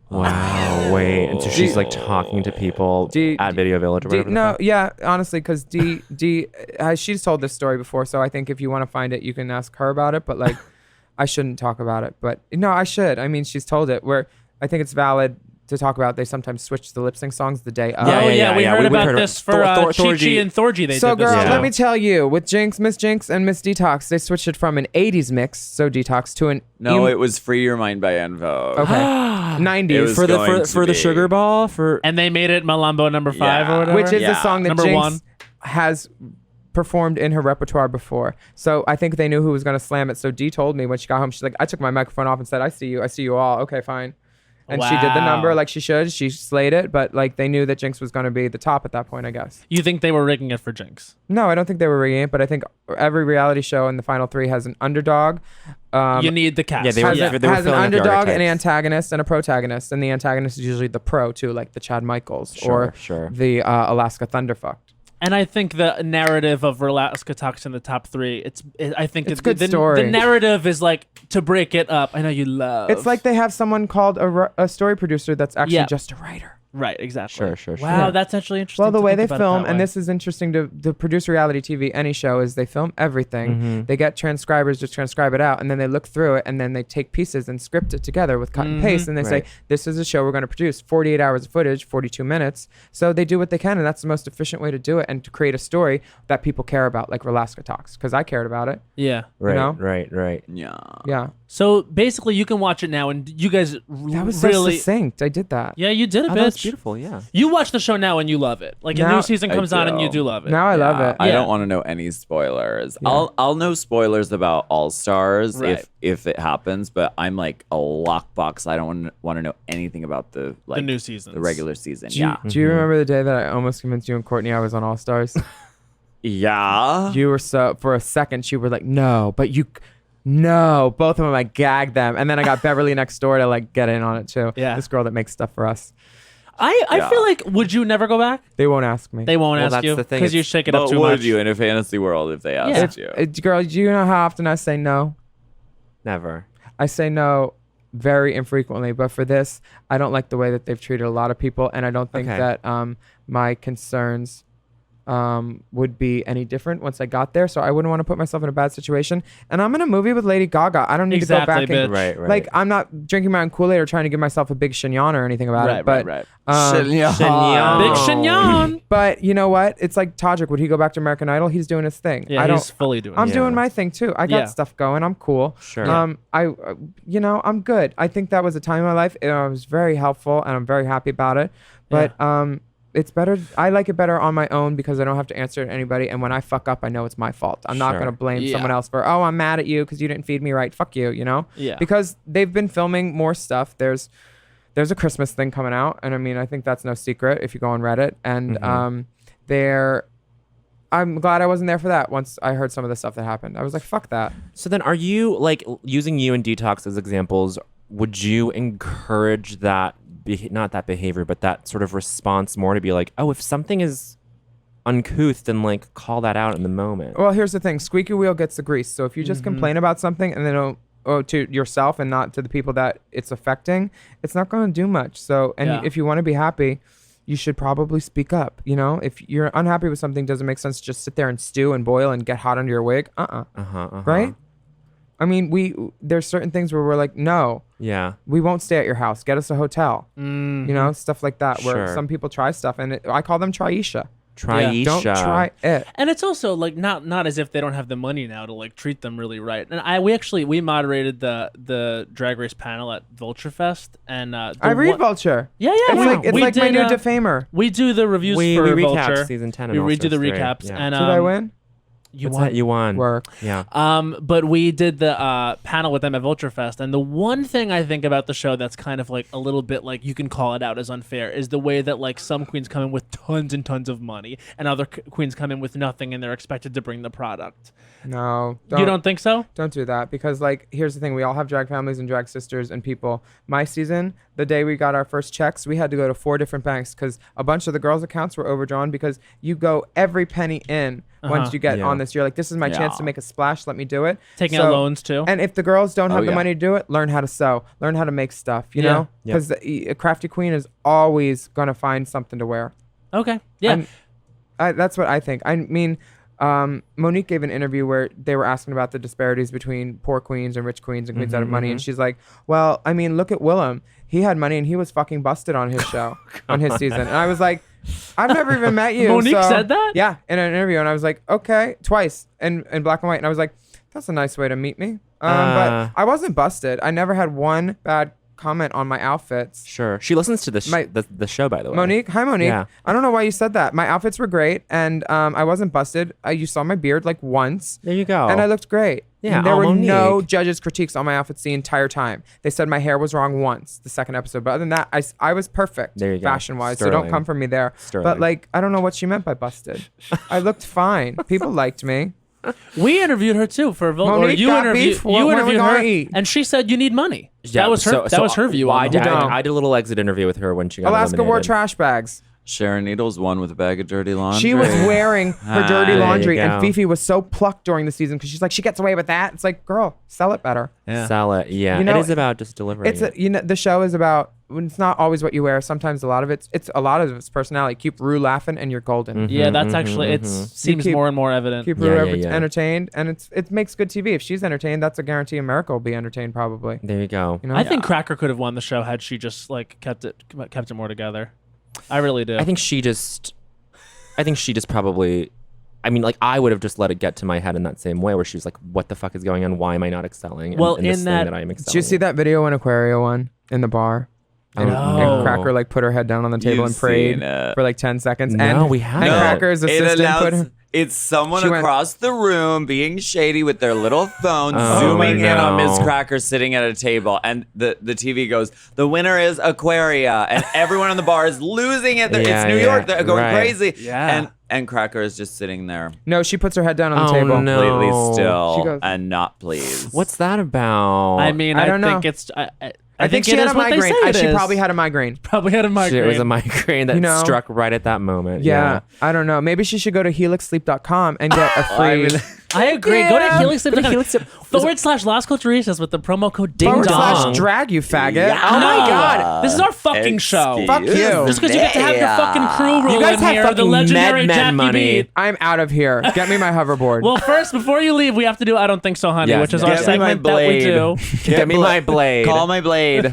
Wow, wait. And so she's like talking to people D- at Video Village or D, whatever. the no, fuck? yeah, honestly, because she's told this story before, so I think if you want to find it, you can ask her about it. But like, I shouldn't talk about it. But no, I should. I mean, she's told it. Where I think it's valid to talk about. They sometimes switch the lip sync songs the day of. We heard we about heard this for Thorgy. Chi-Chi and Thorgy. They So did this. girl, Yeah. let me tell you, with Miss Jinx and Miss Detox, they switched it from an 80s mix, so Detox, to an No, it was Free Your Mind by En Vogue. okay, It 90s, was For the going to for the be. sugar ball for And they made it Malambo number 5 or Yeah. whatever. which is Yeah. the song that Number Jinx 1. has performed in her repertoire before. So I think they knew who was going to slam it. So Dee told me when she got home, she's like, I took my microphone off and said, I see you all. Okay, fine. And she did the number Wow. like she should. She slayed it, but like they knew that Jinx was going to be the top at that point, I guess. You think they were rigging it for Jinx? No, I don't think they were rigging it, but I think every reality show in the final 3 has an underdog. You need the cast. Yeah, they were- has, Yeah. a- they were has an filling up the underdog, an archetypes. antagonist, and a protagonist. And the antagonist is usually the pro too, like the Chad Michaels or Sure. the Alaska Thunderfuck. And I think the narrative of Alaska Talks in the top 3, I think It's a good the story. narrative is like to break it up. I know you love. It's like they have someone called a story producer that's actually Yeah. just a writer. right, exactly. Sure. Wow, that's actually interesting. Well, the to way think they about it film, that and way. this is interesting to produce reality TV, any show, is they film everything. They get transcribers to transcribe it out, and then they look through it, and then they take pieces and script it together with cut and paste, and they say, Right. this is a show we're going to produce, 48 hours of footage, 42 minutes. So they do what they can, and that's the most efficient way to do it and to create a story that people care about, like Alaska Talks, because I cared about it. Yeah. Right, know? right. Yeah. Yeah. So basically, you can watch it now, and you guys That was so really. succinct. I did that. Yeah, you did it, Oh, that's bitch. beautiful. Yeah. You watch the show now and you love it. Like a Now- new season I comes on and you do. do love it. Now I love it. I Yeah. don't want to know any spoilers. Yeah. I'll know spoilers about All Stars Right. if it happens, but I'm like a lockbox. I don't want to know anything about the new seasons. the regular season. Do you, Yeah. do you remember the day that I almost convinced you and Courtney I was on All Stars? Yeah. You were so, for a second, you were like, no, but you, no. Both of them, I gagged them. And then I got Beverly next door to like get in on it too. Yeah. This girl that makes stuff for us. I Yeah. feel like, would you never go back? They won't ask me. They won't Well, ask that's you the thing, because you it's- shake it up But too would much. you in a fantasy world if they asked you? Girl, do you know how often I say no? Never. I say no very infrequently, but for this, I don't like the way that they've treated a lot of people, and I don't think Okay. that my concerns would be any different once I got there. So I wouldn't want to put myself in a bad situation. And I'm in a movie with Lady Gaga. I don't need to go Exactly, back and bitch. Right. like I'm not drinking my own Kool-Aid or trying to give myself a big chignon or anything about it. But right. Chignon. Big chignon. but you know what? It's like Todrick. Would he go back to American Idol? He's doing his thing. Yeah, I don't. he's fully doing I'm it. doing my thing too. I got Yeah. stuff going. I'm cool. Sure. I'm good. I think that was a time in my life. It was very helpful, and I'm very happy about it. But it's better. I like it better on my own because I don't have to answer to anybody. And when I fuck up, I know it's my fault. I'm not Sure. gonna blame Yeah. someone else for, oh, I'm mad at you because you didn't feed me right. Fuck you. You know? Yeah. Because they've been filming more stuff. There's a Christmas thing coming out, and I mean, I think that's no secret if you go on Reddit. And I'm glad I wasn't there for that. Once I heard some of the stuff that happened, I was like, fuck that. So then, are you like using you and Detox as examples? Would you encourage that, not that behavior, but that sort of response more to be like, oh, if something is uncouth, then like call that out in the moment? Well, here's the thing: squeaky wheel gets the grease. So if you just complain about something and then to yourself and not to the people that it's affecting, it's not going to do much. So, and Yeah. if you want to be happy, you should probably speak up. You know, if you're unhappy with something, doesn't make sense to just sit there and stew and boil and get hot under your wig. Right? I mean, there's certain things where we're like, no, Yeah. we won't stay at your house. Get us a hotel. Mm-hmm. You know, stuff like that. Where Sure. some people try stuff, and I call them tryisha. Tryisha. Don't try it. And it's also like not as if they don't have the money now to like treat them really right. And we moderated the Drag Race panel at Vulture Fest, and I read Vulture. Yeah, It's we like my did, new defamer. We do the reviews We for recapped Vulture. season 10 We and redo the All-Stars 3. recaps, Yeah. and Did I win? You What's won. that? You won. Work. Yeah. But we did the panel with them at Vulture Fest, and the one thing I think about the show that's kind of like a little bit like you can call it out as unfair is the way that like some queens come in with tons and tons of money, and other queens come in with nothing, and they're expected to bring the product. No. You don't think so? Don't do that, because like here's the thing: we all have drag families and drag sisters and people. My season, the day we got our first checks, we had to go to 4 different banks because a bunch of the girls' accounts were overdrawn, because you go every penny in once you get Yeah. on this. You're like, this is my chance to make a splash. Let me do it. Taking out loans too. And if the girls don't have the yeah. money to do it, learn how to sew, learn how to make stuff. You Yeah. know, because a crafty queen is always gonna find something to wear. Okay. Yeah. That's what I think. I mean, Monique gave an interview where they were asking about the disparities between poor queens and rich queens and queens that have money. And she's like, well, I mean, look at Willam. He had money and he was fucking busted on his show, on his season. And I was like, I've never even met you. Monique so- said that? Yeah, in an interview. And I was like, okay, twice in black and white. And I was like, that's a nice way to meet me. But I wasn't busted. I never had one bad comment on my outfits. Sure. She listens to the show, by the way. Monique, hi Monique. Yeah. I don't know why you said that. My outfits were great, and I wasn't busted. You saw my beard like once. There you go. And I looked great. Yeah, And there were no Monique. judges' critiques on my outfits the entire time. They said my hair was wrong once, the second episode. But other than that, I was perfect There you go. fashion-wise, so don't Sterling. come for me there. Sterling. But like, I don't know what she meant by busted. I looked fine. People liked me. We interviewed her too for Vogue. Or Monique you got interviewed, beef? When you we interviewed gonna her, eat? and she said you need money. Yeah, that was her. that was her view. I on did, the whole don't. I did a little exit interview with her when she got Alaska wore eliminated. trash bags. Sharon Needles won with a bag of dirty laundry. She was wearing her dirty There you laundry, and go. Fifi was so plucked during the season because she's like, she gets away with that. It's like, girl, sell it better. Yeah. Sell it. Yeah. You know, it is about just delivering. It's the show is about. It's not always what you wear. Sometimes a lot of it's personality. Keep Rue laughing, and you're golden. Yeah, that's actually it seems keep- more and more evident. Keep Yeah, Rue yeah, yeah. entertained, and it makes good TV. If she's entertained, that's a guarantee America will be entertained probably. There you go. You know? I think Cracker could have won the show had she just like kept it more together. I really do. I think she just probably. I mean, like, I would have just let it get to my head in that same way, where she was like, "What the fuck is going on? Why am I not excelling?" in Well, this in thing that- that I am excelling. Did you see that video when Aquaria won in the bar? And, No. and Cracker like put her head down on the table You've and prayed seen it. for like 10 seconds. No, and, we haven't. And No. Cracker's assistant put her. It's someone She went- across the room being shady with their little phone, Oh, zooming in on no. Miss Cracker sitting at a table, and the TV goes, "The winner is Aquaria," and everyone on the bar is losing it. Yeah, It's New yeah, York; they're going right. crazy. Yeah. And Cracker is just sitting there, No, she puts her head down on the Oh, table. no. completely She still goes- and not pleased. What's that about? I mean, I I, don't think know. it's. I think it she had is a what they migraine. say it She is. probably had a migraine. Probably had a migraine. It was a migraine that You know? struck right at that moment. Yeah, I don't know. Maybe she should go to helixsleep.com and get a free I agree. Go to Yeah. helixsleep.com / Las Culturistas with the promo code Ding / Dong. drag, you faggot. Yeah. Oh my No. God. This is our fucking show. Fuck you. Just because you get to have your fucking crew roll guys in have here, the fucking legendary Mad Men Jackie money. Beat. I'm out of here. Get me my hoverboard. Well, first, before you leave, we have to do I Don't Think So, Honey, Yes. which is Get our me my segment that we blade. do. Get me my blade. Call my blade.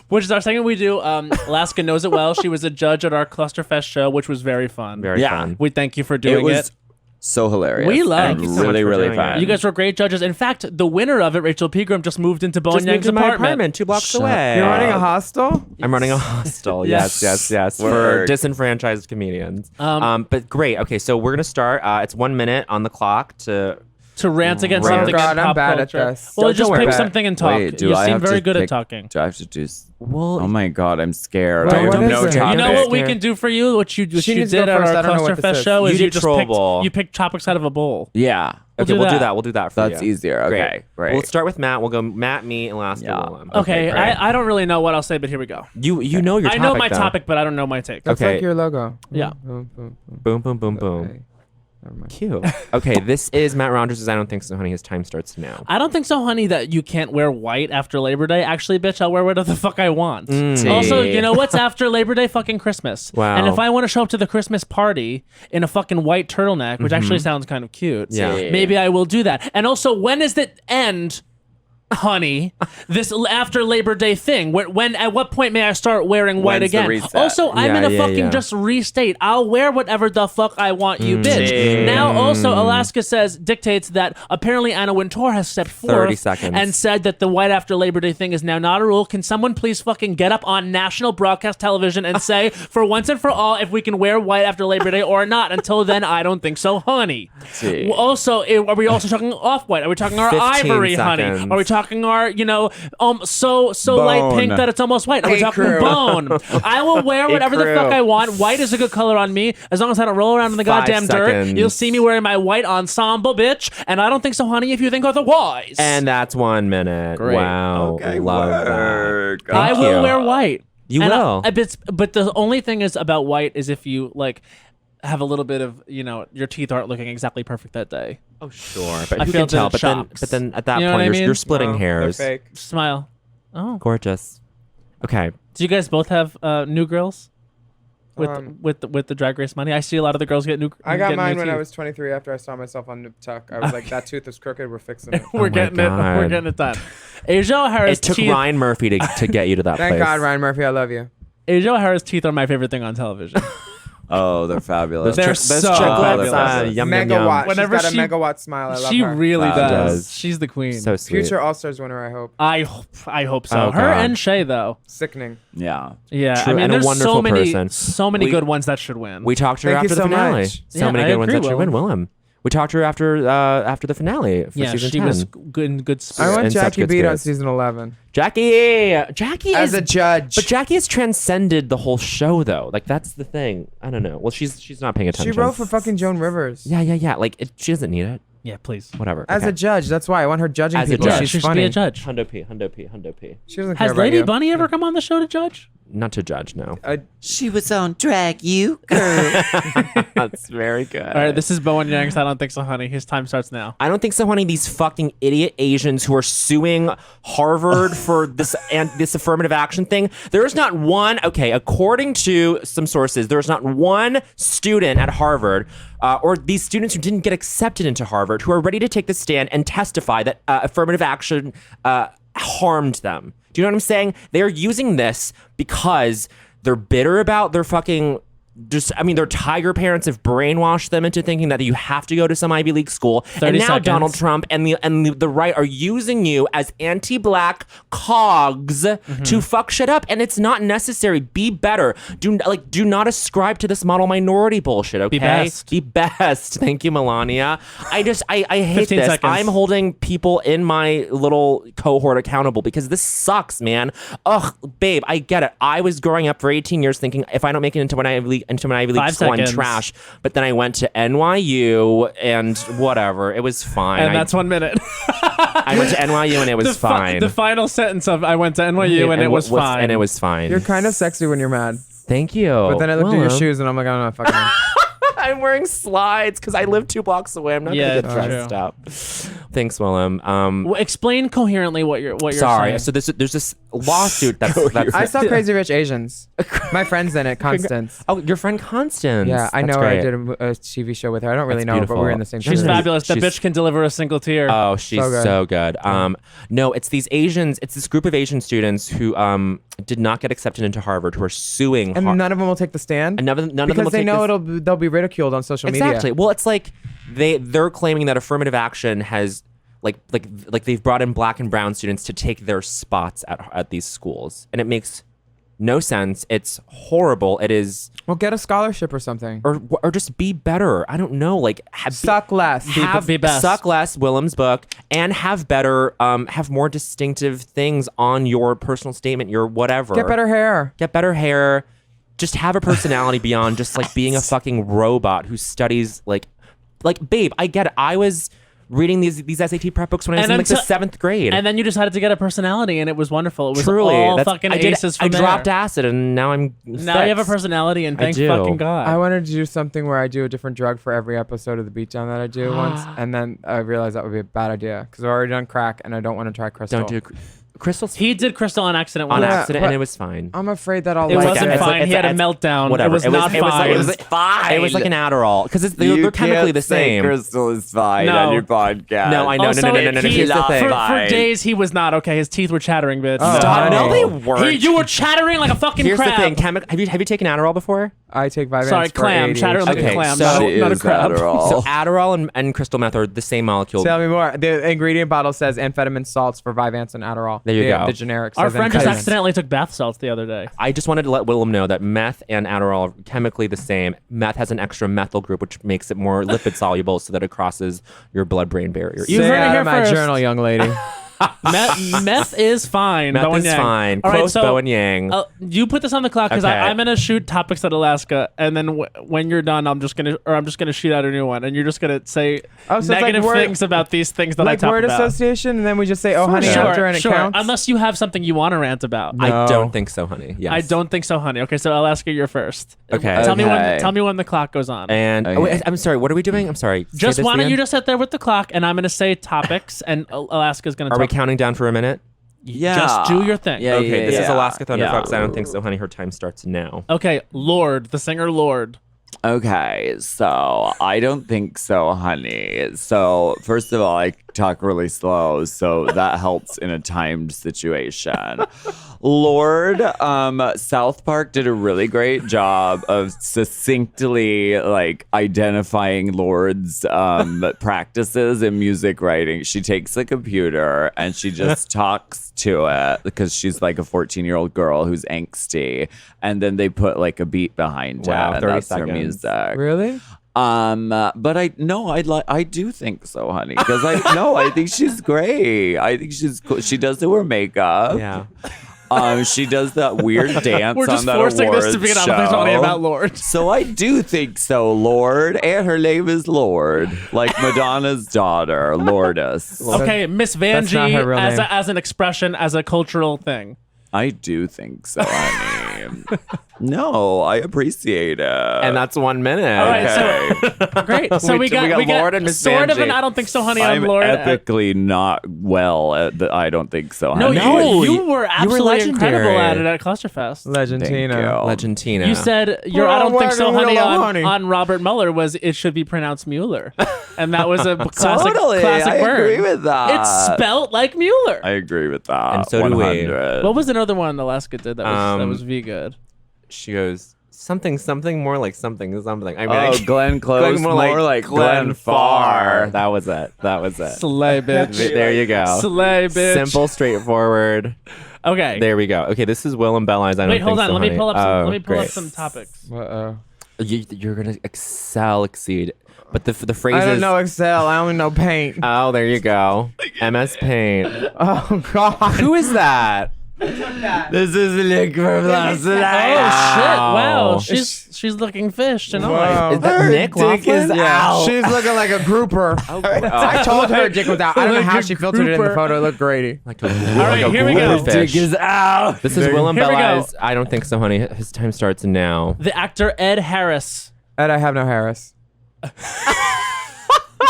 Which is our segment we do. Alaska knows it well. She was a judge at our Clusterfest show, which was very fun. Very Yeah. fun. We thank you for It doing was so hilarious. We love- and Thank you so much really, for really doing fun. it. You guys were great judges. In fact, the winner of it, Rachel Pegram, just moved into Bowen Just moved Yang's to my apartment. apartment 2 blocks away. You're running a hostel? I'm running a hostel. Yes, Yes. yes, for Word. disenfranchised comedians. But great. Okay, so we're gonna start. It's 1 minute on the clock to. To rant against Rant. something Oh, God, in I'm pop bad at culture. this. Well, Don't just worry pick about it. something and talk. Wait, do You I seem have very to good at pick- talking. Do I have to do? Well, Oh my God, I'm scared. Wait, I what have is no it? You topic. know what we Scared. can do for you? What you She did needs to at go our first. I don't know what this Clusterfest is. show You is you did just troll picked, bowl. you picked topics out of a bowl. Yeah. Okay, do we'll do that. that. We'll do that for you. That's easier. Okay, great. We'll start with Matt. We'll go Matt, me, and last Yeah. Willam. Okay, great. I don't really know what I'll say, but here we go. You know your I topic. know my though. topic, but I don't know my take. That's Okay. like your logo. Yeah. Boom, boom, boom. Boom, boom, boom, boom. Okay. Never mind. Cute. Okay, this is Matt Rogers' I Don't Think So, Honey. His time starts now. I don't think so, honey, that you can't wear white after Labor Day. Actually, bitch, I'll wear whatever the fuck I want. Also, you know what's after Labor Day? Fucking Christmas. Wow. And if I want to show up to the Christmas party in a fucking white turtleneck, which actually sounds kind of cute, Yeah. maybe I will do that. And also, when does it end? Honey, this after Labor Day thing. When at what point may I start wearing white When's the again? reset? Also, I'm Yeah, in a yeah, fucking yeah. just restate. I'll wear whatever the fuck I want, you bitch. Now, also, Alaska dictates that apparently Anna Wintour has stepped 30 forth seconds. and said that the white after Labor Day thing is now not a rule. Can someone please fucking get up on national broadcast television and say, for once and for all, if we can wear white after Labor Day or not? Until then, I don't think so, honey. See. Also, are we also talking off-white? Are we talking our 15 ivory, honey? seconds. Are we talking our, so light Bone. pink that it's almost white? Are we Hey, talking crew. bone? I will wear whatever the crew. fuck I want. White is a good color on me. As long as I don't roll around in the 5 goddamn dirt, seconds. you'll see me wearing my white ensemble, bitch. And I don't think so, honey, if you think otherwise. And that's 1 minute. Great. Wow. Okay, Love work. that. I Thank will you. wear white. You And will. but the only thing is about white is if you like have a little bit of your teeth aren't looking exactly perfect that day. Oh, sure. But I who feel can tell? that it But then, shocks. but then at that You know what point, I mean? you're splitting Wow, hairs. they're fake. Smile. Oh, Gorgeous. Okay. do you guys both have new grills? with the Drag Race money? I see a lot of the girls get new. I got get mine new when I teeth. was 23 after I saw myself on Nip Tuck. I was like, that tooth is crooked. We're fixing it. We're getting it. God. We're getting it done. Asia O'Hara's It took teeth. Ryan Murphy to get you to that Thank place. God, Ryan Murphy, I love you. Asia O'Hara's teeth are my favorite thing on television. Oh, they're fabulous. They're Those so chiclets, fabulous. yum, yum, Megawatt. yum. Whenever She's got she- a megawatt smile. I love She her. really Fabulous. does. She's the queen. So sweet. Future All Stars winner, I hope. I hope so. Oh, Her God. and Shay though. Sickening. Yeah. Yeah, True, I mean, and a there's wonderful so many, person. so many We- good ones that should win. We talked to her Thank you after the so finale. much. So Yeah, many I good ones agree, that should win. Willam. Willam. We talked to her after the finale for yeah, season she 10. was good in good I spirit. want in such Jackie good Beat on spirits. season 11 Jackie as is a judge. But Jackie has transcended the whole show, though. Like that's the thing. I don't know. Well, she's not paying attention. She wrote for fucking Joan Rivers. Yeah. Like she doesn't need it. Yeah, please. Whatever. As okay. a judge, that's why I want her judging As a people. judge. She's she should funny. be a judge. Hundo P. She doesn't care Has about Lady you. Bunny ever come on the show to judge? Not to judge, no. She was on Drag You Girl. That's very good. All right, this is Bowen Yang's I Don't Think So, Honey. His time starts now. I don't think so, honey. These fucking idiot Asians who are suing Harvard for this and this affirmative action thing. There is not one. Okay, according to some sources, there is not one student at Harvard, or these students who didn't get accepted into Harvard, who are ready to take the stand and testify that affirmative action harmed them. Do you know what I'm saying? They're using this because they're bitter about their fucking. Their tiger parents have brainwashed them into thinking that you have to go to some Ivy League school. 30 And now seconds. Donald Trump and the right are using you as anti-black cogs to fuck shit up, and it's not necessary. Be better. Do not ascribe to this model minority bullshit. Okay, best. Be best. Thank you, Melania. I hate 15 this. seconds. I'm holding people in my little cohort accountable because this sucks, man. Ugh, babe, I get it. I was growing up for 18 years thinking if I don't make it into an Ivy League 5 school, seconds. I'm trash. But then I went to NYU and whatever. It was fine. And that's 1 minute. I went to NYU and it was fine. The final sentence of I went to NYU and it was fine. And it was fine. You're kind of sexy when you're mad. Thank you. But then I looked at your Willam. shoes and I'm like, I'm not fucking. I'm wearing slides because I live 2 blocks away. I'm not Yeah, gonna get dressed true. up. Thanks, Willam. Well, explain coherently what you're Sorry. saying. So there's this lawsuit that's I saw Crazy Rich Asians. My friend's in it, Constance. Oh, your friend Constance. Yeah, I That's know her. I great. did a TV show with her. I don't really That's know her, but beautiful. we're in the same She's season. fabulous. That She's- bitch can deliver a single tear. Oh, she's So good. so good. No, it's these Asians. It's this group of Asian students who did not get accepted into Harvard, who are suing. And none of them will take the stand. and none of them because will they take know this- they'll be ridiculed on social media. Exactly. Well, it's like they're claiming that affirmative action has like they've brought in black and brown students to take their spots at these schools, and it makes no sense. It's horrible. It is, Well, get a scholarship or something. or just be better. I don't know. Like Suck less. have be best. suck less. Willam's book, and have better. Have more distinctive things on your personal statement. Your whatever. Get better hair. Get better hair. Just have a personality beyond just like being a fucking robot who studies like babe, I get it. I was reading these SAT prep books when I was in like the 7th grade. And then you decided to get a personality, and it was wonderful. It was Truly, all that's- fucking I did- aces I from there. dropped acid, and now I'm. Now you have a personality, and I thank do. fucking God. I wanted to do something where I do a different drug for every episode of the beatdown that I do once, and then I realized that would be a bad idea because I've already done crack and I don't want to try crystal. Don't do crystals he did crystal on accident on once. accident, but- and it was fine. I'm afraid that I'll It like wasn't it. fine. He had a meltdown. Whatever. It was not fine. It was fine. It was like an Adderall because they're chemically the same. Crystal is fine No. on your podcast. No, I know. Also, no. he- Here's the thing. For days, he was not okay. His teeth were chattering, bitch. Oh. Stop. No, Oh. they weren't. You were chattering like a fucking Here's crab. the thing. Have you taken Adderall before? I take Vyvanse Sorry, for clam. ADHD. Chattering like Okay, a clam. so- not, She not a is crab. Adderall. So Adderall and crystal meth are the same molecule. Tell me more. The ingredient bottle says amphetamine salts for Vyvanse and Adderall. There you the, go. The generic. Our says friend just amphetamine. accidentally took bath salts the other day. I just wanted to let Willam know that meth and Adderall are chemically the same. Meth has an extra methyl group, which makes it more lipid soluble so that it crosses your blood-brain barrier. You Say heard it out here of my first. journal, young lady. Meth is fine. Meth Bowen is Yang. fine. All right, Quote so, Bowen Yang. you put this on the clock because Okay. I'm gonna shoot topics at Alaska, and then when you're done, I'm just gonna shoot out a new one, and you're just gonna say Oh, so it's negative like word- things about these things that I Like talk word about. association, and then we just say, "Oh, honey," after, and it sure. counts. Unless you have something you want to rant about. I No. don't think so, honey. Yes. I don't think so, honey. Okay, so Alaska, you're first. Okay. Tell me when the clock goes on. And Okay. oh, wait, I'm sorry. What are we doing? I'm sorry. Say Just this why don't again? you just sit there with the clock, and I'm gonna say topics, and Alaska's gonna Are we talk. counting down for a minute? Just do your thing. Yeah, Okay, this is Alaska Thunderfuck. yeah. I don't think so, honey. Her time starts now. Okay, Lord, the singer Lord. Okay, so I don't think so, honey. So first of all, I talk really slow, so that helps in a timed situation. Lord, South Park did a really great job of succinctly like identifying Lord's practices in music writing. She takes a computer and she just talks to it because she's like a 14-year-old girl who's angsty, and then they put like a beat behind Wow, it. And 30 that's her seconds. music. Really? But I do think so, honey, because I think she's great. I think she's cool. She does her makeup. Yeah. She does that weird dance We're just on that forcing awards this to be an show. opportunity about Lord. So I do think so, Lord, and her name is Lord, like Madonna's daughter, Lourdes. Okay, Miss That's not her Vanjie real name. as an expression, as a cultural thing. I do think so, honey. No, I appreciate it. And that's 1 minute. All right, okay. Great. So we got Lord and Miss sort of Vanjie. an I don't think so, honey. I'm on Lord. epically not well at the I don't think so, No, honey. you were absolutely incredible legendary. at it at Clusterfest. Thank Legendina. you. Legendina. You said your Well, I don't think so, well, honey, well, honey. on Robert Mueller was it should be pronounced Mueller, and that was a classic Totally, classic I burn. agree with that. It's spelt like Mueller. I agree with that. And so do we. 100. What was another one Alaska did that was V good? She goes, something more like something. I mean, Glenn Close, more like Glenn Farr. That was it. Slay bitch. There you go. Slay bitch. Simple, straightforward. Okay. There we go. Okay, this is Willam Belli's. I don't Wait, think hold on. so, Let me honey. pull up some. Oh, Let me pull up great. some topics. Uh-oh. You're gonna exceed. But the phrase I don't is. know Excel. I only know Paint. Oh, there you go. MS Paint. Oh God. Who is that? This is Nick from last Oh night. shit! Wow, Wow. she's looking fish tonight. Wow. Is that Her Nick dick is Laughlin? out. She's looking like a grouper. I told her her dick was out. I don't know how she filtered it in the photo. It looked great. Like a, All right, here we go. Dick is out. This is Willam Here we go. Belli's. I don't think so, honey. His time starts now. The actor Ed Harris. And I have no Harris.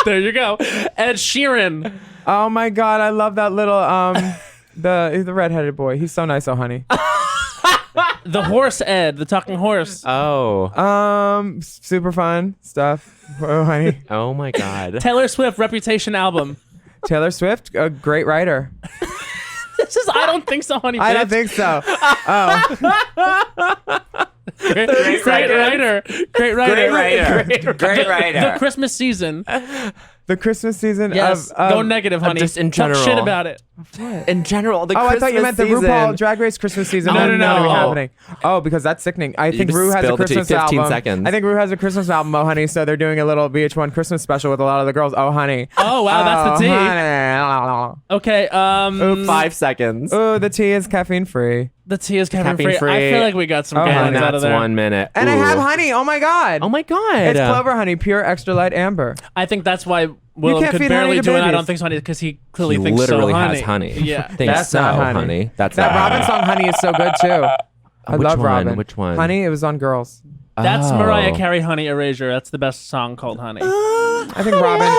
There you go. Ed Sheeran. Oh my God, I love that little the redheaded boy. He's so nice, oh honey. The horse Ed, the talking horse. Oh. Super fun stuff. Oh honey. Oh my God. Taylor Swift Reputation album. Taylor Swift, a great writer. This is I don't think so, honey. I don't bitch. think so. Oh, Great writer. Great writer. Great writer. The Christmas season. the Christmas season Yes. of Go negative, honey. just in Talk shit general. about it. In general, the Oh, I Christmas thought you meant the season. RuPaul Drag Race Christmas season. No, None no, of it no. happening. Oh, because that's sickening. I think just Ru has a spilled the tea, Christmas 15 album. seconds. I think Ru has a Christmas album, oh honey. So they're doing a little VH1 Christmas special with a lot of the girls. Oh honey. Oh wow, that's the tea. Honey. Okay. 5 seconds. Oh, the tea is caffeine free. The tea is caffeine Caffeine free. I free. feel like we got some Oh, cans honey. out of That's there. 1 minute. And I Ooh. have honey. Oh my God. Oh my God. It's Clover honey, pure extra light amber. I think that's why Willam can't could feed barely honey to do it. I babies. don't think so, honey, because he clearly He thinks literally so, has honey. Yeah. Thinks That's so, not honey. honey. That's That not. Robin song, Honey, is so good too. I Which love one? Robin. Which one? Honey, it was on Girls. That's Oh. Mariah Carey, Honey Erasure. That's the best song called Honey. I think Robin.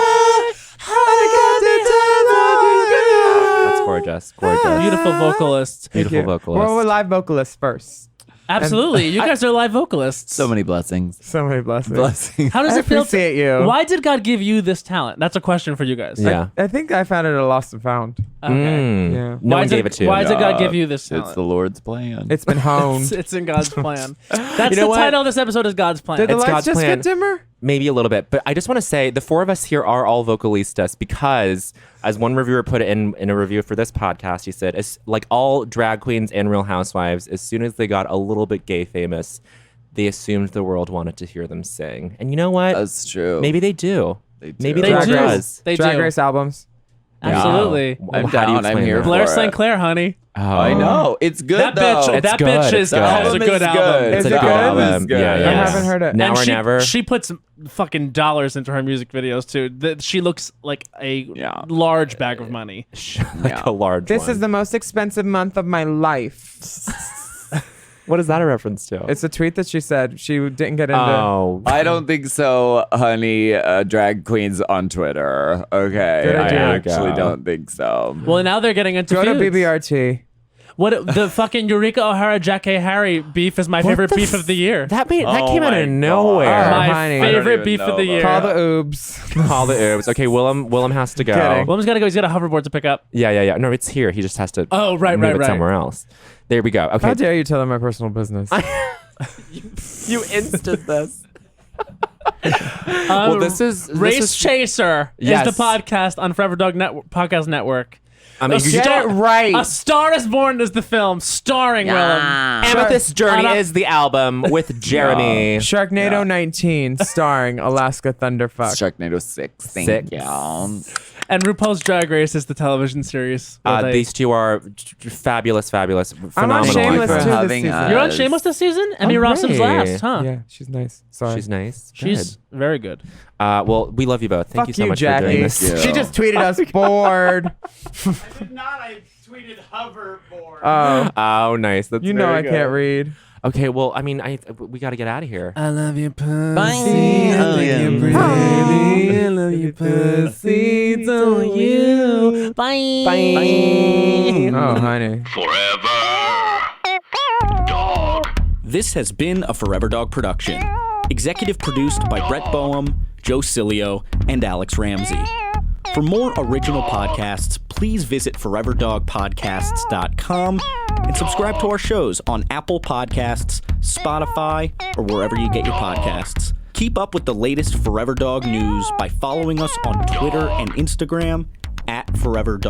That's gorgeous. Gorgeous. Beautiful vocalists. Beautiful vocalist. Well, we're live vocalists first. Absolutely. You guys are live vocalists. So many blessings. So many blessings. Blessings. How does I it feel? appreciate you. Why did God give you this talent? That's a question for you guys. Yeah. I think I found it at a lost and found. Okay. Yeah. No Why one did- gave it to you. Why did God give you this It's talent? the Lord's plan. It's been honed. It's in God's plan. That's know the what? title of this episode is God's plan. Did the It's lights God's just plan. get dimmer? Maybe a little bit, but I just want to say the four of us here are all vocalistas because, as one reviewer put it in a review for this podcast, he said, it's like all drag queens and Real Housewives, as soon as they got a little bit gay famous, they assumed the world wanted to hear them sing. And you know what? That's true. Maybe they do. They do. Maybe They the do. does. They Drag do. Race albums. Absolutely. I'm How do you down. I'm explain here that? for Blair it. St. Clair, honey. Oh. I know. It's good That though. bitch. It's That good. bitch It's is good. a Album good is album. good. Is It's a it good good? album. It's good. Yeah, I yeah. haven't heard it. Now And or never. She puts fucking dollars into her music videos too. She looks like a Yeah. large bag of money. like a large This one. is the most expensive month of my life. What is that a reference to? It's a tweet that she said she didn't get into. Oh. I don't think so, honey. Drag queens on Twitter. Okay. Good I idea. actually don't think so. Well, now they're getting into Go to feuds. BBRT. What the fucking Eureka O'Hara Jack A. Harry beef is my favorite beef of the year. That Oh came out my of nowhere. God. my honey. favorite even beef know of the about year. Call the oobs. Call the oops. Okay, Willam has to go. Kidding. Willam's gotta go. He's got a hoverboard to pick up. Yeah. No, it's here. He just has to Oh, right, move right, it right. somewhere else. There we go. Okay. How dare you tell them my personal business? you instant this. Well, this is Race Chaser Yes. is the podcast on Forever Dog Podcast Network. I mean, Get it right. A Star is Born is the film starring Willam. Amethyst Journey On a- is the album with Jeremy. Sharknado 19, starring Alaska Thunderfuck. Sharknado 6. Thank Six. you. And RuPaul's Drag Race is the television series. where they- These two are fabulous, I'm on phenomenal. Shameless for too this having season. us. You're on Shameless this season? Emmy Oh, Rossum's great. last, huh? Yeah, she's nice. Sorry. She's nice. She's very good. Well, we love you both. Thank Fuck you so much Jackie. for doing this. Thank you. She just tweeted us bored. I did not. I tweeted hoverboard. Oh, Oh, nice. That's you know very I good. can't read. Okay, well, I mean, we got to get out of here. I love you, pussy. Bye. I think you're pretty. I love you, pussy. Don't you? Bye. Bye. Oh, honey. This has been a Forever Dog production. Executive produced by Brett Boehm, Joe Cilio, and Alex Ramsey. For more original podcasts, please visit foreverdogpodcasts.com and subscribe to our shows on Apple Podcasts, Spotify, or wherever you get your podcasts. Keep up with the latest Forever Dog news by following us on Twitter and Instagram @ForeverDog.